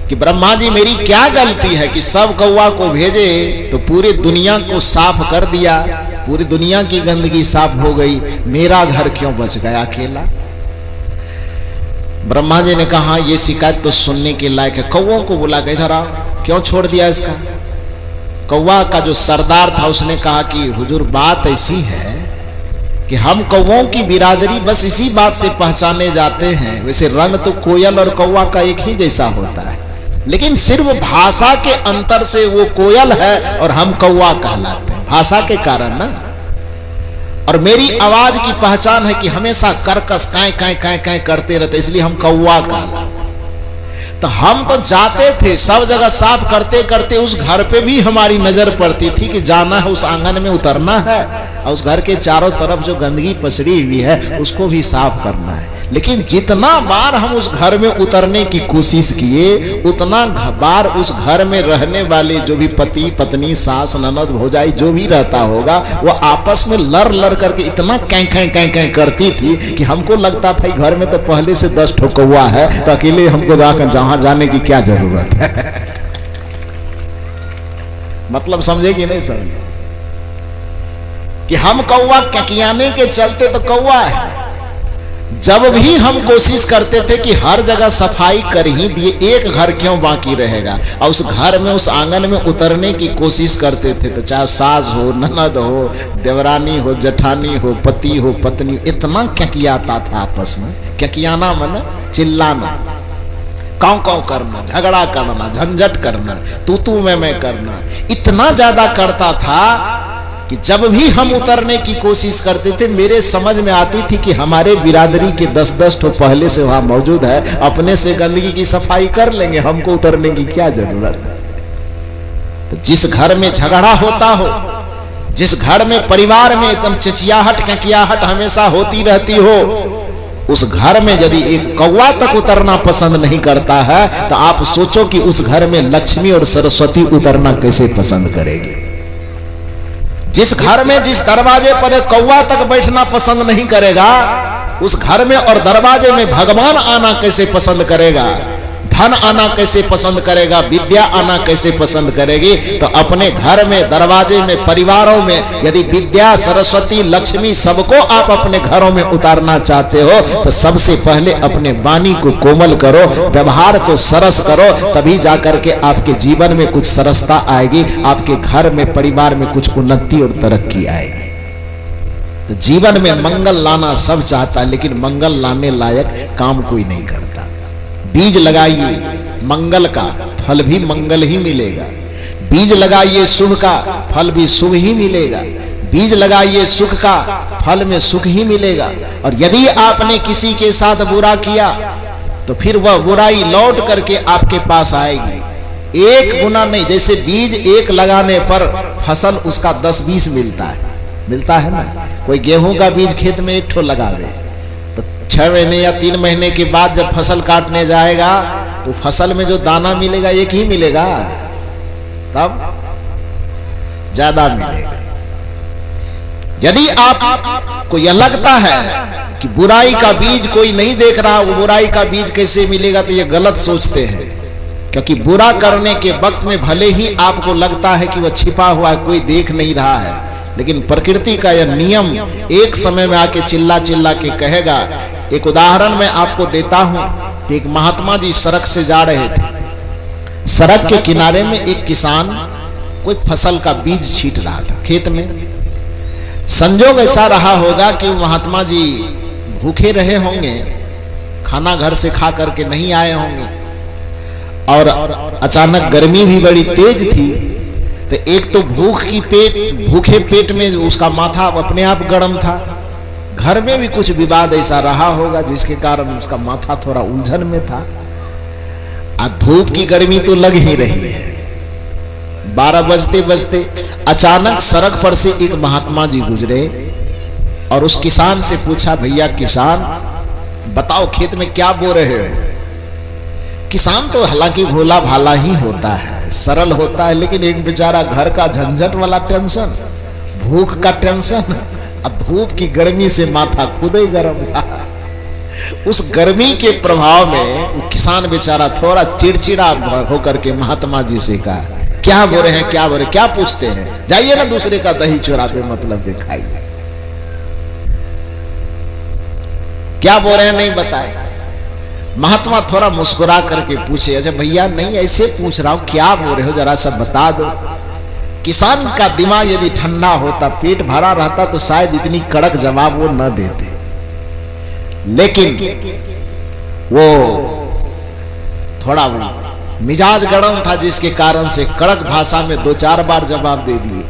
कि ब्रह्मा जी मेरी क्या गलती है कि सब कौवा को भेजे तो पूरी दुनिया को साफ कर दिया, पूरी दुनिया की गंदगी साफ हो गई, मेरा घर क्यों बच गया अकेला। ब्रह्मा जी ने कहा यह शिकायत तो सुनने के लायक है। कौवों को बुला के इधर आओ, क्यों छोड़ दिया इसका। कौवा का जो सरदार था उसने कहा कि हुजूर बात ऐसी है कि हम कौवों की बिरादरी बस इसी बात से पहचाने जाते हैं। वैसे रंग तो कोयल और कौवा का एक ही जैसा होता है, लेकिन सिर्फ भाषा के अंतर से वो कोयल है और हम कौवा कहलाते हैं, भाषा के कारण ना। और मेरी आवाज की पहचान है कि हमेशा कर्कश काय काय काय काय करते रहते, इसलिए हम कौवा कहलाते। तो हम तो जाते थे सब जगह साफ करते करते, उस घर पे भी हमारी नजर पड़ती थी कि जाना है उस आंगन में उतरना है और उस घर के चारों तरफ जो गंदगी पसरी हुई है उसको भी साफ करना है। लेकिन जितना बार हम उस घर में उतरने की कोशिश किए उतना बार उस घर में रहने वाले जो भी पति पत्नी सास ननद भौजाई जो भी रहता होगा वो आपस में लड़ लड़ करके इतना कैं कैं कैं कैं करती थी कि हमको लगता था घर में तो पहले से 10 ठो कौवा है, तो अकेले हमको जाकर जहां जाने की क्या जरूरत है। मतलब समझे कि नहीं समझे कि हम कौवा ककियाने के चलते तो कौवा है। जब भी हम कोशिश करते थे कि हर जगह सफाई कर ही दिए, एक घर क्यों बाकी रहेगा, और उस घर में उस आंगन में उतरने की कोशिश करते थे तो चाहे सास हो ननद हो देवरानी हो जेठानी हो पति हो पत्नी, इतना क्याकियाता था आपस में। क्याकियाना मन चिल्लाना, काव काव करना, झगड़ा करना, झंझट करना, तू मैं करना, इतना ज्यादा करता था कि जब भी हम उतरने की कोशिश करते थे मेरे समझ में आती थी कि हमारे बिरादरी के 10-10 ठो पहले से वहां मौजूद है, अपने से गंदगी की सफाई कर लेंगे, हमको उतरने की क्या जरूरत है। तो जिस घर में झगड़ा होता हो, जिस घर में परिवार में एकदम चिचियाहट क्याकियाहट हमेशा होती रहती हो, उस घर में यदि एक कौवा तक उतरना पसंद नहीं करता है तो आप सोचो कि उस घर में लक्ष्मी और सरस्वती उतरना कैसे पसंद करेगी। जिस घर में जिस दरवाजे पर कौवा तक बैठना पसंद नहीं करेगा, उस घर में और दरवाजे में भगवान आना कैसे पसंद करेगा, धन आना कैसे पसंद करेगा, विद्या आना कैसे पसंद करेगी। तो अपने घर में दरवाजे में परिवारों में यदि विद्या सरस्वती लक्ष्मी सबको आप अपने घरों में उतारना चाहते हो तो सबसे पहले अपने वाणी को कोमल करो, व्यवहार को सरस करो, तभी जाकर के आपके जीवन में कुछ सरसता आएगी, आपके घर में परिवार में कुछ उन्नति और तरक्की आएगी। तो जीवन में मंगल लाना सब चाहता है, लेकिन मंगल लाने लायक काम कोई नहीं करता। बीज लगाइए मंगल का, फल भी मंगल ही मिलेगा। बीज लगाइए शुभ का, फल भी शुभ ही मिलेगा। बीज लगाइए सुख का, फल में सुख ही मिलेगा। और यदि आपने किसी के साथ बुरा किया तो फिर वह बुराई लौट करके आपके पास आएगी। एक गुना नहीं, जैसे बीज एक लगाने पर फसल उसका 10-20 मिलता है ना। कोई गेहूं का बीज खेत में एक ठो लगावे तो 6 महीने या 3 महीने के बाद जब फसल काटने जाएगा तो फसल में जो दाना मिलेगा एक ही मिलेगा, तब ज्यादा मिलेगा। यदि आपको यह लगता है कि बुराई का बीज कोई नहीं देख रहा, वो बुराई का बीज कैसे मिलेगा, तो ये गलत सोचते हैं। क्योंकि बुरा करने के वक्त में भले ही आपको लगता है कि वह छिपा हुआ है, कोई देख नहीं रहा है, लेकिन प्रकृति का यह नियम एक समय में आके चिल्ला चिल्ला के कहेगा। एक उदाहरण मैं आपको देता हूं कि एक महात्मा जी सड़क से जा रहे थे। सड़क के किनारे में एक किसान कोई फसल का बीज छींट रहा था खेत में। संजोग ऐसा रहा होगा कि महात्मा जी भूखे रहे होंगे, खाना घर से खा करके नहीं आए होंगे, और अचानक गर्मी भी बड़ी तेज थी। तो एक तो भूखे पेट में उसका माथा अपने आप गर्म था, घर में भी कुछ विवाद ऐसा रहा होगा जिसके कारण उसका माथा थोड़ा उलझन में था। धूप की गर्मी तो लग ही रही है। 12 बजते बजते अचानक सड़क पर से एक महात्मा जी गुजरे और उस किसान से पूछा, भैया किसान, बताओ खेत में क्या बो रहे हो। किसान तो हालांकि भोला भाला ही होता है, सरल होता है, लेकिन एक बेचारा घर का झंझट वाला टेंशन, भूख का टेंशन, और धूप की गर्मी से माथा खुद ही गर्म था। उस गर्मी के प्रभाव में वो किसान बेचारा थोड़ा चिड़चिड़ा होकर के महात्मा जी से कहा, क्या बोल रहे हैं, क्या बोल रहे, क्या पूछते हैं, जाइए ना दूसरे का दही चोरा पे मतलब दिखाइए, क्या बोल रहे हैं नहीं बताए। महात्मा थोड़ा मुस्कुरा करके पूछे, अच्छा भैया नहीं ऐसे पूछ रहा हूं, क्या बोल रहे हो जरा सब बता दो। किसान का दिमाग यदि ठंडा होता, पेट भरा रहता, तो शायद इतनी कड़क जवाब वो न देते, लेकिन वो थोड़ा मिजाज गरम था, जिसके कारण से कड़क भाषा में 2-4 बार जवाब दे दिए।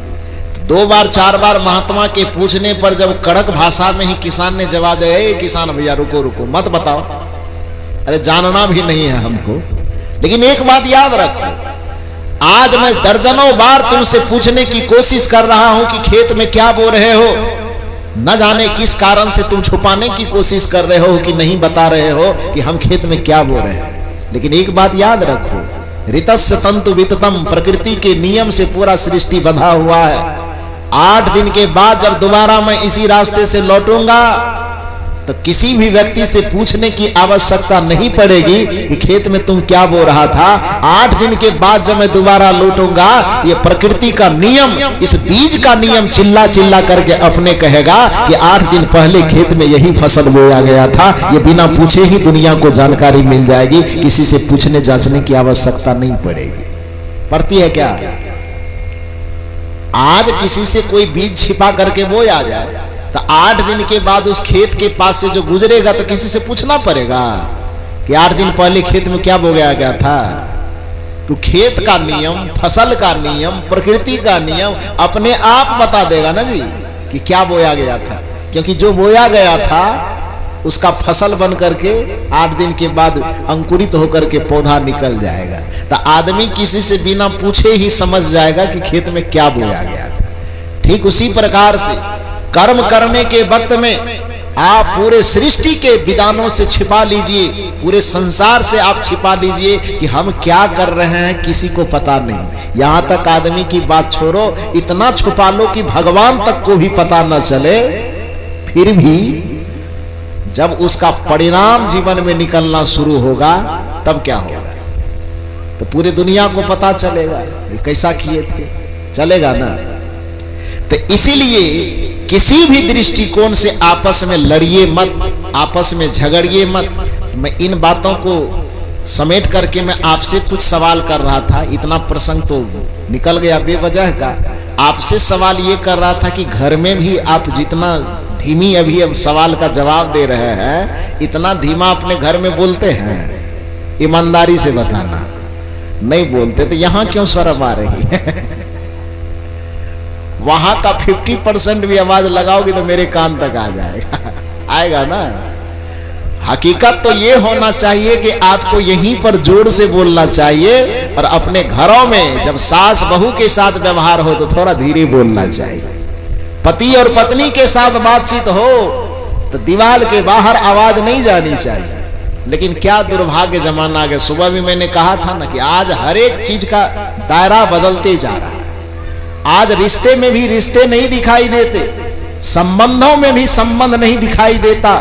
2 बार 4 बार महात्मा के पूछने पर जब कड़क भाषा में ही किसान ने जवाब दिया, ए किसान भैया रुको रुको मत बताओ, अरे जानना भी नहीं है हमको, लेकिन एक बात याद रखो, आज मैं दर्जनों बार तुमसे पूछने की कोशिश कर रहा हूं कि खेत में क्या बो रहे हो, न जाने किस कारण से तुम छुपाने की कोशिश कर रहे हो कि नहीं बता रहे हो कि हम खेत में क्या बो रहे हैं। लेकिन एक बात याद रखो, ऋतस्य तंतु विततम, प्रकृति के नियम से पूरा सृष्टि बंधा हुआ है। 8 दिन के बाद जब दोबारा मैं इसी रास्ते से लौटूंगा तो किसी भी व्यक्ति से पूछने की आवश्यकता नहीं पड़ेगी कि खेत में तुम क्या बो रहा था। 8 दिन के बाद जब मैं दोबारा लौटूंगा तो ये प्रकृति का नियम, इस बीज का नियम चिल्ला चिल्ला करके अपने कहेगा कि 8 दिन पहले खेत में यही फसल बोया गया था। ये बिना पूछे ही दुनिया को जानकारी मिल जाएगी, किसी से पूछने जांचने की आवश्यकता नहीं पड़ेगी। पड़ती है क्या? आज किसी से कोई बीज छिपा करके बोया जाए तो 8 दिन के बाद उस खेत के पास से जो गुजरेगा तो किसी से पूछना पड़ेगा कि 8 दिन पहले खेत में क्या बोया गया था। तो खेत का नियम, फसल का नियम, प्रकृति का नियम अपने आप बता देगा ना जी कि क्या बोया गया था, क्योंकि जो बोया गया था उसका फसल बन करके 8 दिन के बाद अंकुरित होकर के पौधा निकल जाएगा। तो आदमी किसी से बिना पूछे ही समझ जाएगा कि खेत में क्या बोया गया था। ठीक उसी प्रकार से कर्म करने के वक्त में आप पूरे सृष्टि के विधानों से छिपा लीजिए, पूरे संसार से आप छिपा लीजिए कि हम क्या कर रहे हैं किसी को पता नहीं। यहां तक आदमी की बात छोड़ो, इतना छुपा लो कि भगवान तक को भी पता न चले, फिर भी जब उसका परिणाम जीवन में निकलना शुरू होगा तब क्या होगा, तो पूरी दुनिया को पता चलेगा ये कैसा किए थे, चलेगा ना। तो इसीलिए किसी भी दृष्टिकोण से आपस में लड़िए मत, आपस में झगड़िए मत। मैं इन बातों को समेट करके मैं आपसे कुछ सवाल कर रहा था, इतना प्रसंग तो निकल गया बेवजह का। आपसे सवाल ये कर रहा था कि घर में भी आप जितना धीमी अभी अब सवाल का जवाब दे रहे हैं, इतना धीमा अपने घर में बोलते हैं? ईमानदारी से बताना, नहीं बोलते तो यहां क्यों शर्म आ रही है? वहां का 50% भी आवाज लगाओगे तो मेरे कान तक आ जाएगा, आएगा ना। हकीकत तो ये होना चाहिए कि आपको यहीं पर जोर से बोलना चाहिए, और अपने घरों में जब सास बहू के साथ व्यवहार हो तो थोड़ा धीरे बोलना चाहिए। पति और पत्नी के साथ बातचीत हो तो दीवार के बाहर आवाज नहीं जानी चाहिए। लेकिन क्या दुर्भाग्य जमाना आ गया। सुबह भी मैंने कहा था ना कि आज हर एक चीज का दायरा बदलते जा रहा है। आज रिश्ते में भी रिश्ते नहीं दिखाई देते, संबंधों में भी संबंध नहीं दिखाई देता।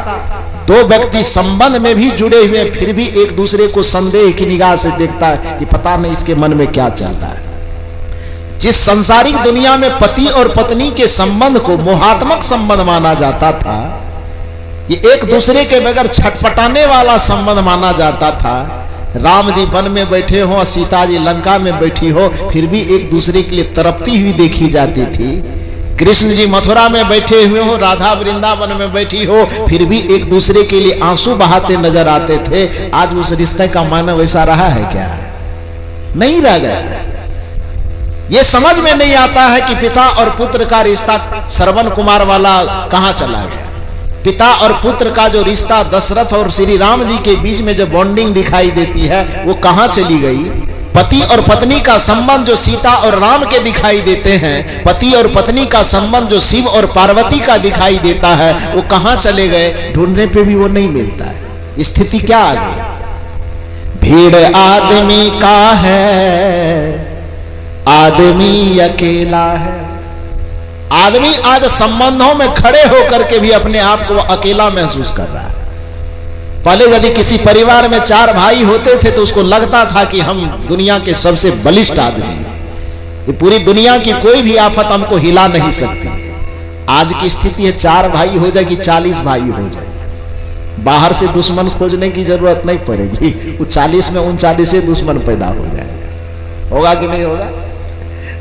2 व्यक्ति संबंध में भी जुड़े हुए फिर भी एक दूसरे को संदेह की निगाह से देखता है कि पता नहीं इसके मन में क्या चल रहा है। जिस संसारिक दुनिया में पति और पत्नी के संबंध को मोहात्मक संबंध माना जाता था, ये एक दूसरे के बगैर छटपटाने वाला संबंध माना जाता था। राम जी वन में बैठे हो और सीता जी लंका में बैठी हो, फिर भी एक दूसरे के लिए तड़पती हुई देखी जाती थी। कृष्ण जी मथुरा में बैठे हुए हो, राधा वृंदावन में बैठी हो, फिर भी एक दूसरे के लिए आंसू बहाते नजर आते थे। आज उस रिश्ते का मायना वैसा रहा है क्या? नहीं रह गया। ये समझ में नहीं आता है कि पिता और पुत्र का रिश्ता श्रवण कुमार वाला कहां चला गया। पिता और पुत्र का जो रिश्ता दशरथ और श्री राम जी के बीच में जो बॉन्डिंग दिखाई देती है वो कहां चली गई। पति और पत्नी का संबंध जो सीता और राम के दिखाई देते हैं, पति और पत्नी का संबंध जो शिव और पार्वती का दिखाई देता है, वो कहां चले गए? ढूंढने पे भी वो नहीं मिलता है। स्थिति क्या आ गई? भीड़ आदमी का है, आदमी अकेला है। आदमी आज संबंधों में खड़े होकर के भी अपने आप को अकेला महसूस कर रहा है। पहले यदि किसी परिवार में 4 भाई होते थे तो उसको लगता था कि हम दुनिया के सबसे बलिष्ठ आदमी हैं, ये पूरी दुनिया की कोई भी आफत हमको हिला नहीं सकती। आज की स्थिति है 4 भाई हो जाए कि 40 भाई हो जाए, बाहर से दुश्मन खोजने की जरूरत नहीं पड़ेगी। वो 40 में 39 दुश्मन पैदा हो जाएगा। होगा कि नहीं होगा?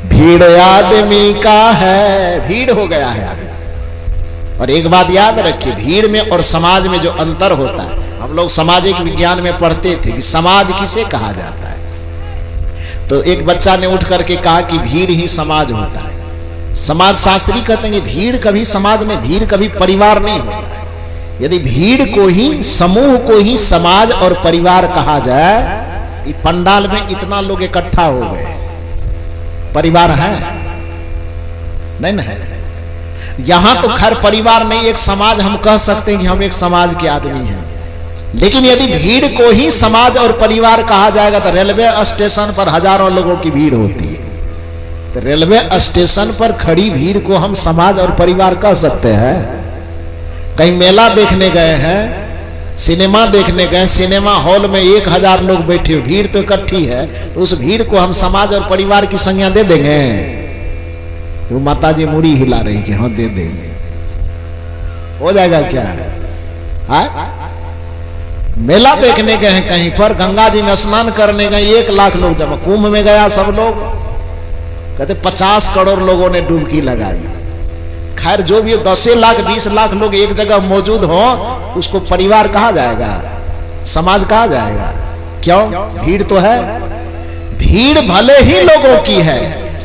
भीड़ आदमी का है, भीड़ हो गया है आदमी। और एक बात याद रखिए, भीड़ में और समाज में जो अंतर होता है, हम लोग सामाजिक विज्ञान में पढ़ते थे कि समाज किसे कहा जाता है। तो एक बच्चा ने उठ करके कहा कि भीड़ ही समाज होता है। समाज शास्त्री कहते हैं कि भीड़ कभी समाज नहीं, भीड़ कभी परिवार नहीं होता है। यदि भीड़ को ही, समूह को ही समाज और परिवार कहा जाए, पंडाल में इतना लोग इकट्ठा हो गए, परिवार है? नहीं ना है। यहां तो खैर परिवार नहीं, एक समाज हम कह सकते हैं कि हम एक समाज के आदमी हैं। लेकिन यदि भीड़ को ही समाज और परिवार कहा जाएगा तो रेलवे स्टेशन पर हजारों लोगों की भीड़ होती है, तो रेलवे स्टेशन पर खड़ी भीड़ को हम समाज और परिवार कह सकते हैं? कहीं मेला देखने गए हैं, सिनेमा देखने गए, सिनेमा हॉल में 1000 लोग बैठे, भीड़ तो इकट्ठी है, तो उस भीड़ को हम समाज और परिवार की संज्ञा दे देंगे? वो माता जी मुड़ी हिला रही कि हाँ दे देंगे। हो जाएगा क्या है? मेला देखने गए हैं कहीं पर, गंगा जी में स्नान करने गए, 1 लाख लोग जमा, कुंभ में गया सब लोग, कहते 50 करोड़ लोगों ने डुबकी लगाई। खैर जो भी 10 लाख 20 लाख लोग एक जगह मौजूद हो, उसको परिवार कहा जाएगा, समाज कहा जाएगा? क्यों? भीड़ तो है। भीड़ भले ही लोगों की है,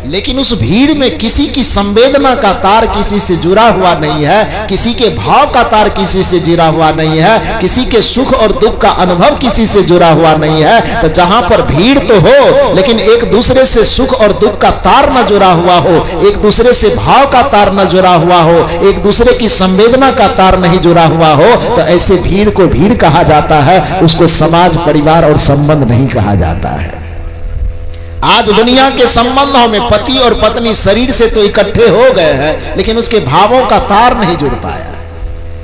लेकिन उस भीड़ में किसी की संवेदना का तार किसी से जुड़ा हुआ नहीं है, किसी के भाव का तार किसी से जुड़ा हुआ नहीं है, किसी के सुख और दुख का अनुभव किसी से जुड़ा हुआ नहीं है। तो जहां पर भीड़ तो हो, लेकिन एक दूसरे से सुख और दुख का तार न जुड़ा हुआ हो, एक दूसरे से भाव का तार न जुड़ा हुआ हो, एक दूसरे की संवेदना का तार नहीं जुड़ा हुआ हो, तो ऐसे भीड़ को भीड़ कहा जाता है, उसको समाज, परिवार और संबंध नहीं कहा जाता है। आज दुनिया के संबंधों में पति और पत्नी शरीर से तो इकट्ठे हो गए हैं, लेकिन उसके भावों का तार नहीं जुड़ पाया।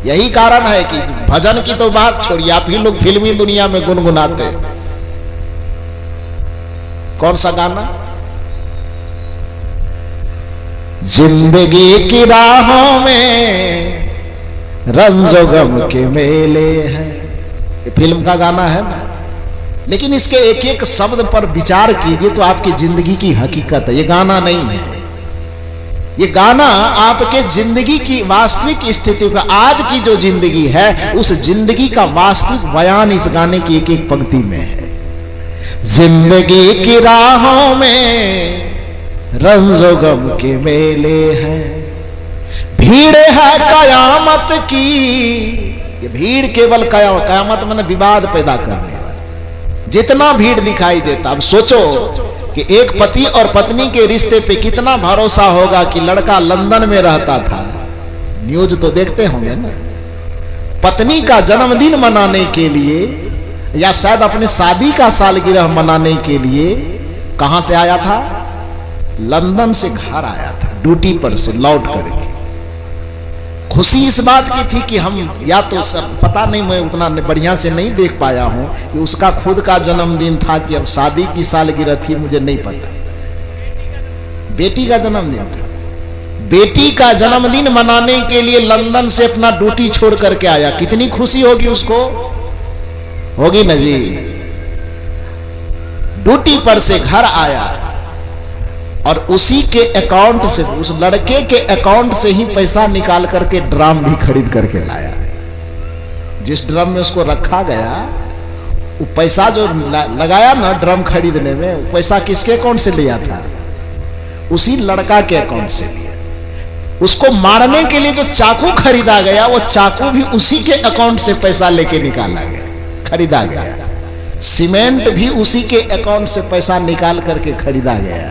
यही कारण है कि भजन की तो बात छोड़िए, आप ही लोग फिल्मी दुनिया में गुनगुनाते। कौन सा गाना? जिंदगी की राहों में रंजो गम के मेले हैं, ये फिल्म का गाना है ना। लेकिन इसके एक एक शब्द पर विचार कीजिए तो आपकी जिंदगी की हकीकत है, ये गाना नहीं है। ये गाना आपके जिंदगी की वास्तविक स्थिति का, आज की जो जिंदगी है उस जिंदगी का वास्तविक बयान इस गाने की एक एक पंक्ति में है। जिंदगी की राहों में रंजो गम के मेले हैं, भीड़ है कयामत की। ये भीड़ केवल कयामत में विवाद पैदा करने वाला, जितना भीड़ दिखाई देता। अब सोचो कि एक पति और पत्नी के रिश्ते पे कितना भरोसा होगा कि लड़का लंदन में रहता था, न्यूज तो देखते होंगे ना, पत्नी का जन्मदिन मनाने के लिए या शायद अपने शादी का सालगिरह मनाने के लिए कहां से आया था? लंदन से घर आया था, ड्यूटी पर से लौट करके। खुशी इस बात की थी कि हम, या तो सब पता नहीं, मैं उतना बढ़िया से नहीं देख पाया हूं कि उसका खुद का जन्मदिन था कि अब शादी की सालगिरह थी, मुझे नहीं पता। बेटी का जन्मदिन था, बेटी का जन्मदिन मनाने के लिए लंदन से अपना ड्यूटी छोड़ करके आया। कितनी खुशी होगी उसको, होगी ना जी। ड्यूटी पर से घर आया और उसी के अकाउंट से, उस लड़के के अकाउंट से ही पैसा निकाल करके ड्रम भी खरीद करके लाया। जिस ड्रम में उसको रखा गया, वो पैसा जो लगाया ना ड्रम खरीदने में, वो पैसा किसके अकाउंट से लिया था? उसी लड़का के अकाउंट से लिया। उसको मारने के लिए जो चाकू खरीदा गया, वो चाकू भी उसी के अकाउंट से पैसा लेके निकाला गया, खरीदा गया। सीमेंट भी उसी के अकाउंट से पैसा निकाल करके खरीदा गया।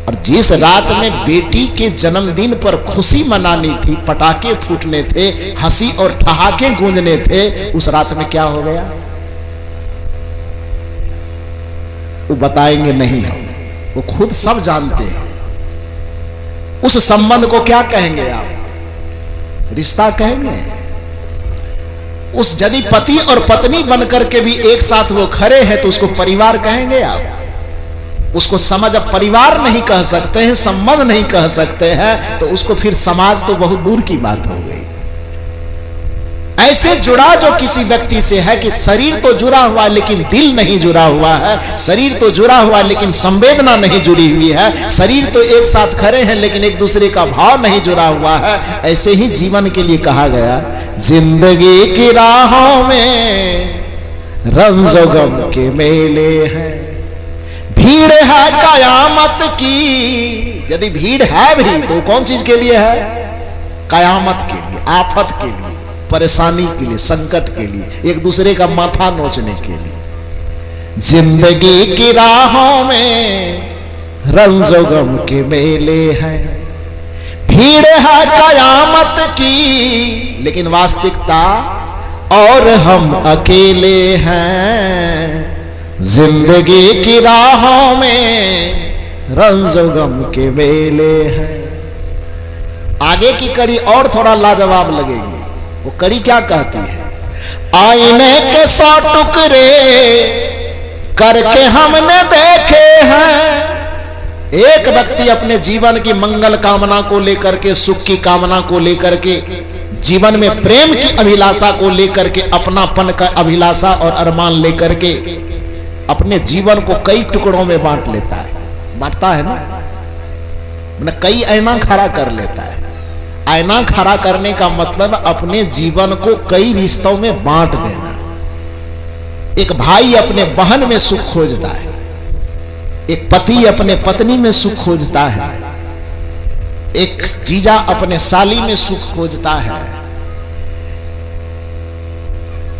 और जिस रात में बेटी के जन्मदिन पर खुशी मनानी थी, पटाखे फूटने थे, हंसी और ठहाके गूंजने थे, उस रात में क्या हो गया वो बताएंगे नहीं हम, वो खुद सब जानते हैं। उस संबंध को क्या कहेंगे आप? रिश्ता कहेंगे। उस यदि पति और पत्नी बनकर के भी एक साथ वो खड़े हैं तो उसको परिवार कहेंगे आप? उसको समझ अब परिवार नहीं कह सकते हैं, संबंध नहीं कह सकते हैं, तो उसको फिर समाज तो बहुत दूर की बात हो गई। ऐसे जुड़ा जो किसी व्यक्ति से है कि शरीर तो जुड़ा हुआ है लेकिन दिल नहीं जुड़ा हुआ है, शरीर तो जुड़ा हुआ है लेकिन संवेदना नहीं जुड़ी हुई है, शरीर तो एक साथ खड़े हैं लेकिन एक दूसरे का भाव नहीं जुड़ा हुआ है। ऐसे ही जीवन के लिए कहा गया, जिंदगी की राहों में रंजो गम के मेले हैं, भीड़ है कयामत की। यदि भीड़ है भी तो कौन चीज के लिए है? कयामत के लिए, आफत के लिए, परेशानी के लिए, संकट के लिए, एक दूसरे का माथा नोचने के लिए। जिंदगी की राहों में रंजो गम के मेले हैं, भीड़ है कयामत की, लेकिन वास्तविकता और हम अकेले हैं। जिंदगी की राहों में रंजो गम के मेले हैं। आगे की कड़ी और थोड़ा लाजवाब लगेगी। वो कड़ी क्या कहती है? आईने के 100 टुकड़े करके हमने देखे हैं। एक व्यक्ति अपने जीवन की मंगल कामना को लेकर के, सुख की कामना को लेकर के, जीवन में प्रेम की अभिलाषा को लेकर के, अपनापन का अभिलाषा और अरमान लेकर के अपने जीवन को कई टुकड़ों में बांट लेता है। बांटता है ना, कई आईना खड़ा कर लेता है। आईना खड़ा करने का मतलब अपने जीवन को कई रिश्तों में बांट देना। एक भाई अपने बहन में सुख खोजता है, एक पति अपने पत्नी में सुख खोजता है, एक जीजा अपने साली में सुख खोजता है,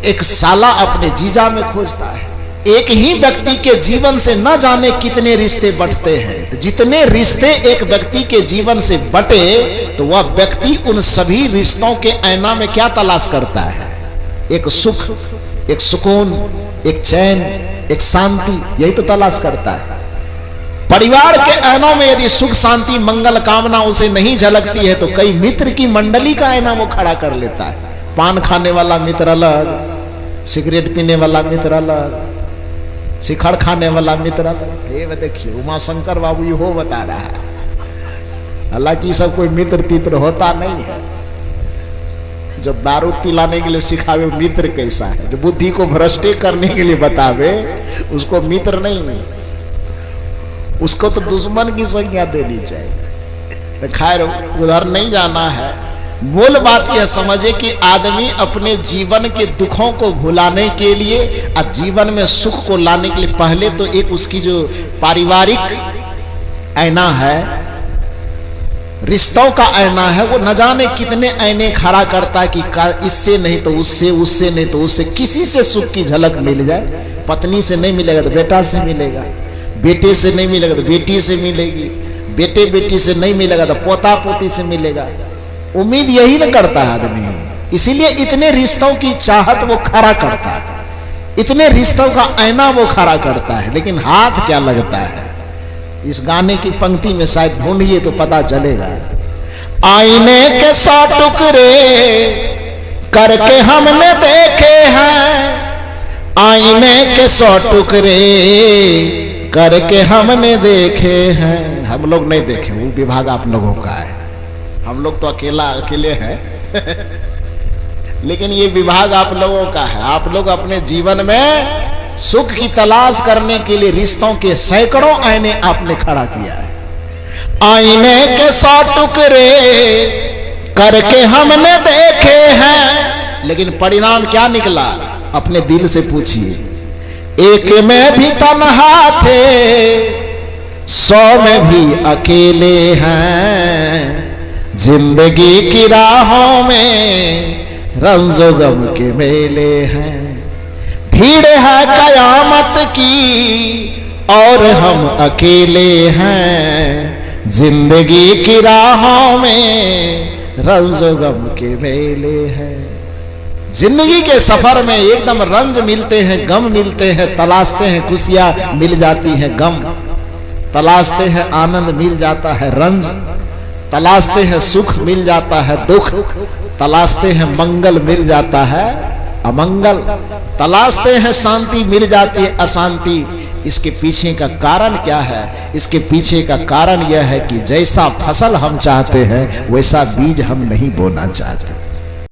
एक साला अपने जीजा में खोजता है। एक ही व्यक्ति के जीवन से न जाने कितने रिश्ते बंटते हैं। जितने रिश्ते एक व्यक्ति के जीवन से बटे तो वह व्यक्ति उन सभी रिश्तों के आईना में क्या तलाश करता है? एक सुख, एक सुकून, एक चैन, एक शांति, यही तो तलाश करता है। परिवार के आईनों में यदि सुख, शांति, मंगल कामना उसे नहीं झलकती है तो कई मित्र की मंडली का आईना वो खड़ा कर लेता है। पान खाने वाला मित्र अलग, सिगरेट पीने वाला मित्र अलग, शिखर खाने वाला मित्र अलग। ये देखिए उमा शंकर बाबू ये हो बता रहा है। हालांकि सब कोई मित्र तीत्र होता नहीं है। जो दारू पिलाने के लिए सिखावे मित्र कैसा है, जो बुद्धि को भ्रष्टे करने के लिए बतावे उसको मित्र नहीं, उसको तो दुश्मन की संज्ञा देनी चाहिए। तो खैर उधर नहीं जाना है। मूल बात यह समझे कि आदमी अपने जीवन के दुखों को भुलाने के लिए और जीवन में सुख को लाने के लिए पहले तो एक उसकी जो पारिवारिक आईना है, रिश्तों का आईना है, वो न जाने कितने आईने खड़ा करता है कि इससे नहीं तो उससे, उससे नहीं तो उससे, किसी से सुख की झलक मिल जाए। पत्नी से नहीं मिलेगा तो बेटा से मिलेगा, बेटे से नहीं मिलेगा तो बेटी से मिलेगी, बेटे बेटी से नहीं मिलेगा तो पोता पोती से मिलेगा। उम्मीद यही न करता है आदमी, इसीलिए इतने रिश्तों की चाहत वो खड़ा करता है, इतने रिश्तों का आईना वो खड़ा करता है। लेकिन हाथ क्या लगता है? इस गाने की पंक्ति में शायद ढूंढिए तो पता चलेगा। आईने के 100 टुकड़े करके हमने देखे हैं, आईने के 100 टुकड़े करके हमने देखे हैं। हम लोग नहीं देखे, वो विभाग आप लोगों का है, हम लोग तो अकेले हैं लेकिन ये विभाग आप लोगों का है। आप लोग अपने जीवन में सुख की तलाश करने के लिए रिश्तों के सैकड़ों आईने आपने खड़ा किया है। आईने के 100 टुकड़े करके हमने देखे हैं, लेकिन परिणाम क्या निकला? अपने दिल से पूछिए। एक में भी तन्हा थे, 100 में भी अकेले हैं। जिंदगी की राहों में रंजो गम के मेले हैं, भीड़ है कयामत की और हम अकेले हैं, जिंदगी की राहों में रंज गम के मेले हैं। जिंदगी के सफर में एकदम रंज मिलते हैं, गम मिलते हैं, तलाशते हैं खुशियां मिल जाती हैं, गम तलाशते हैं, आनंद मिल जाता है, रंज तलाशते हैं, सुख मिल जाता है, दुख तलाशते हैं, मंगल मिल जाता है, अमंगल तलाशते हैं, शांति मिल जाती है, अशांति। इसके पीछे का कारण क्या है? इसके पीछे का कारण यह है कि जैसा फसल हम चाहते हैं वैसा बीज हम नहीं बोना चाहते।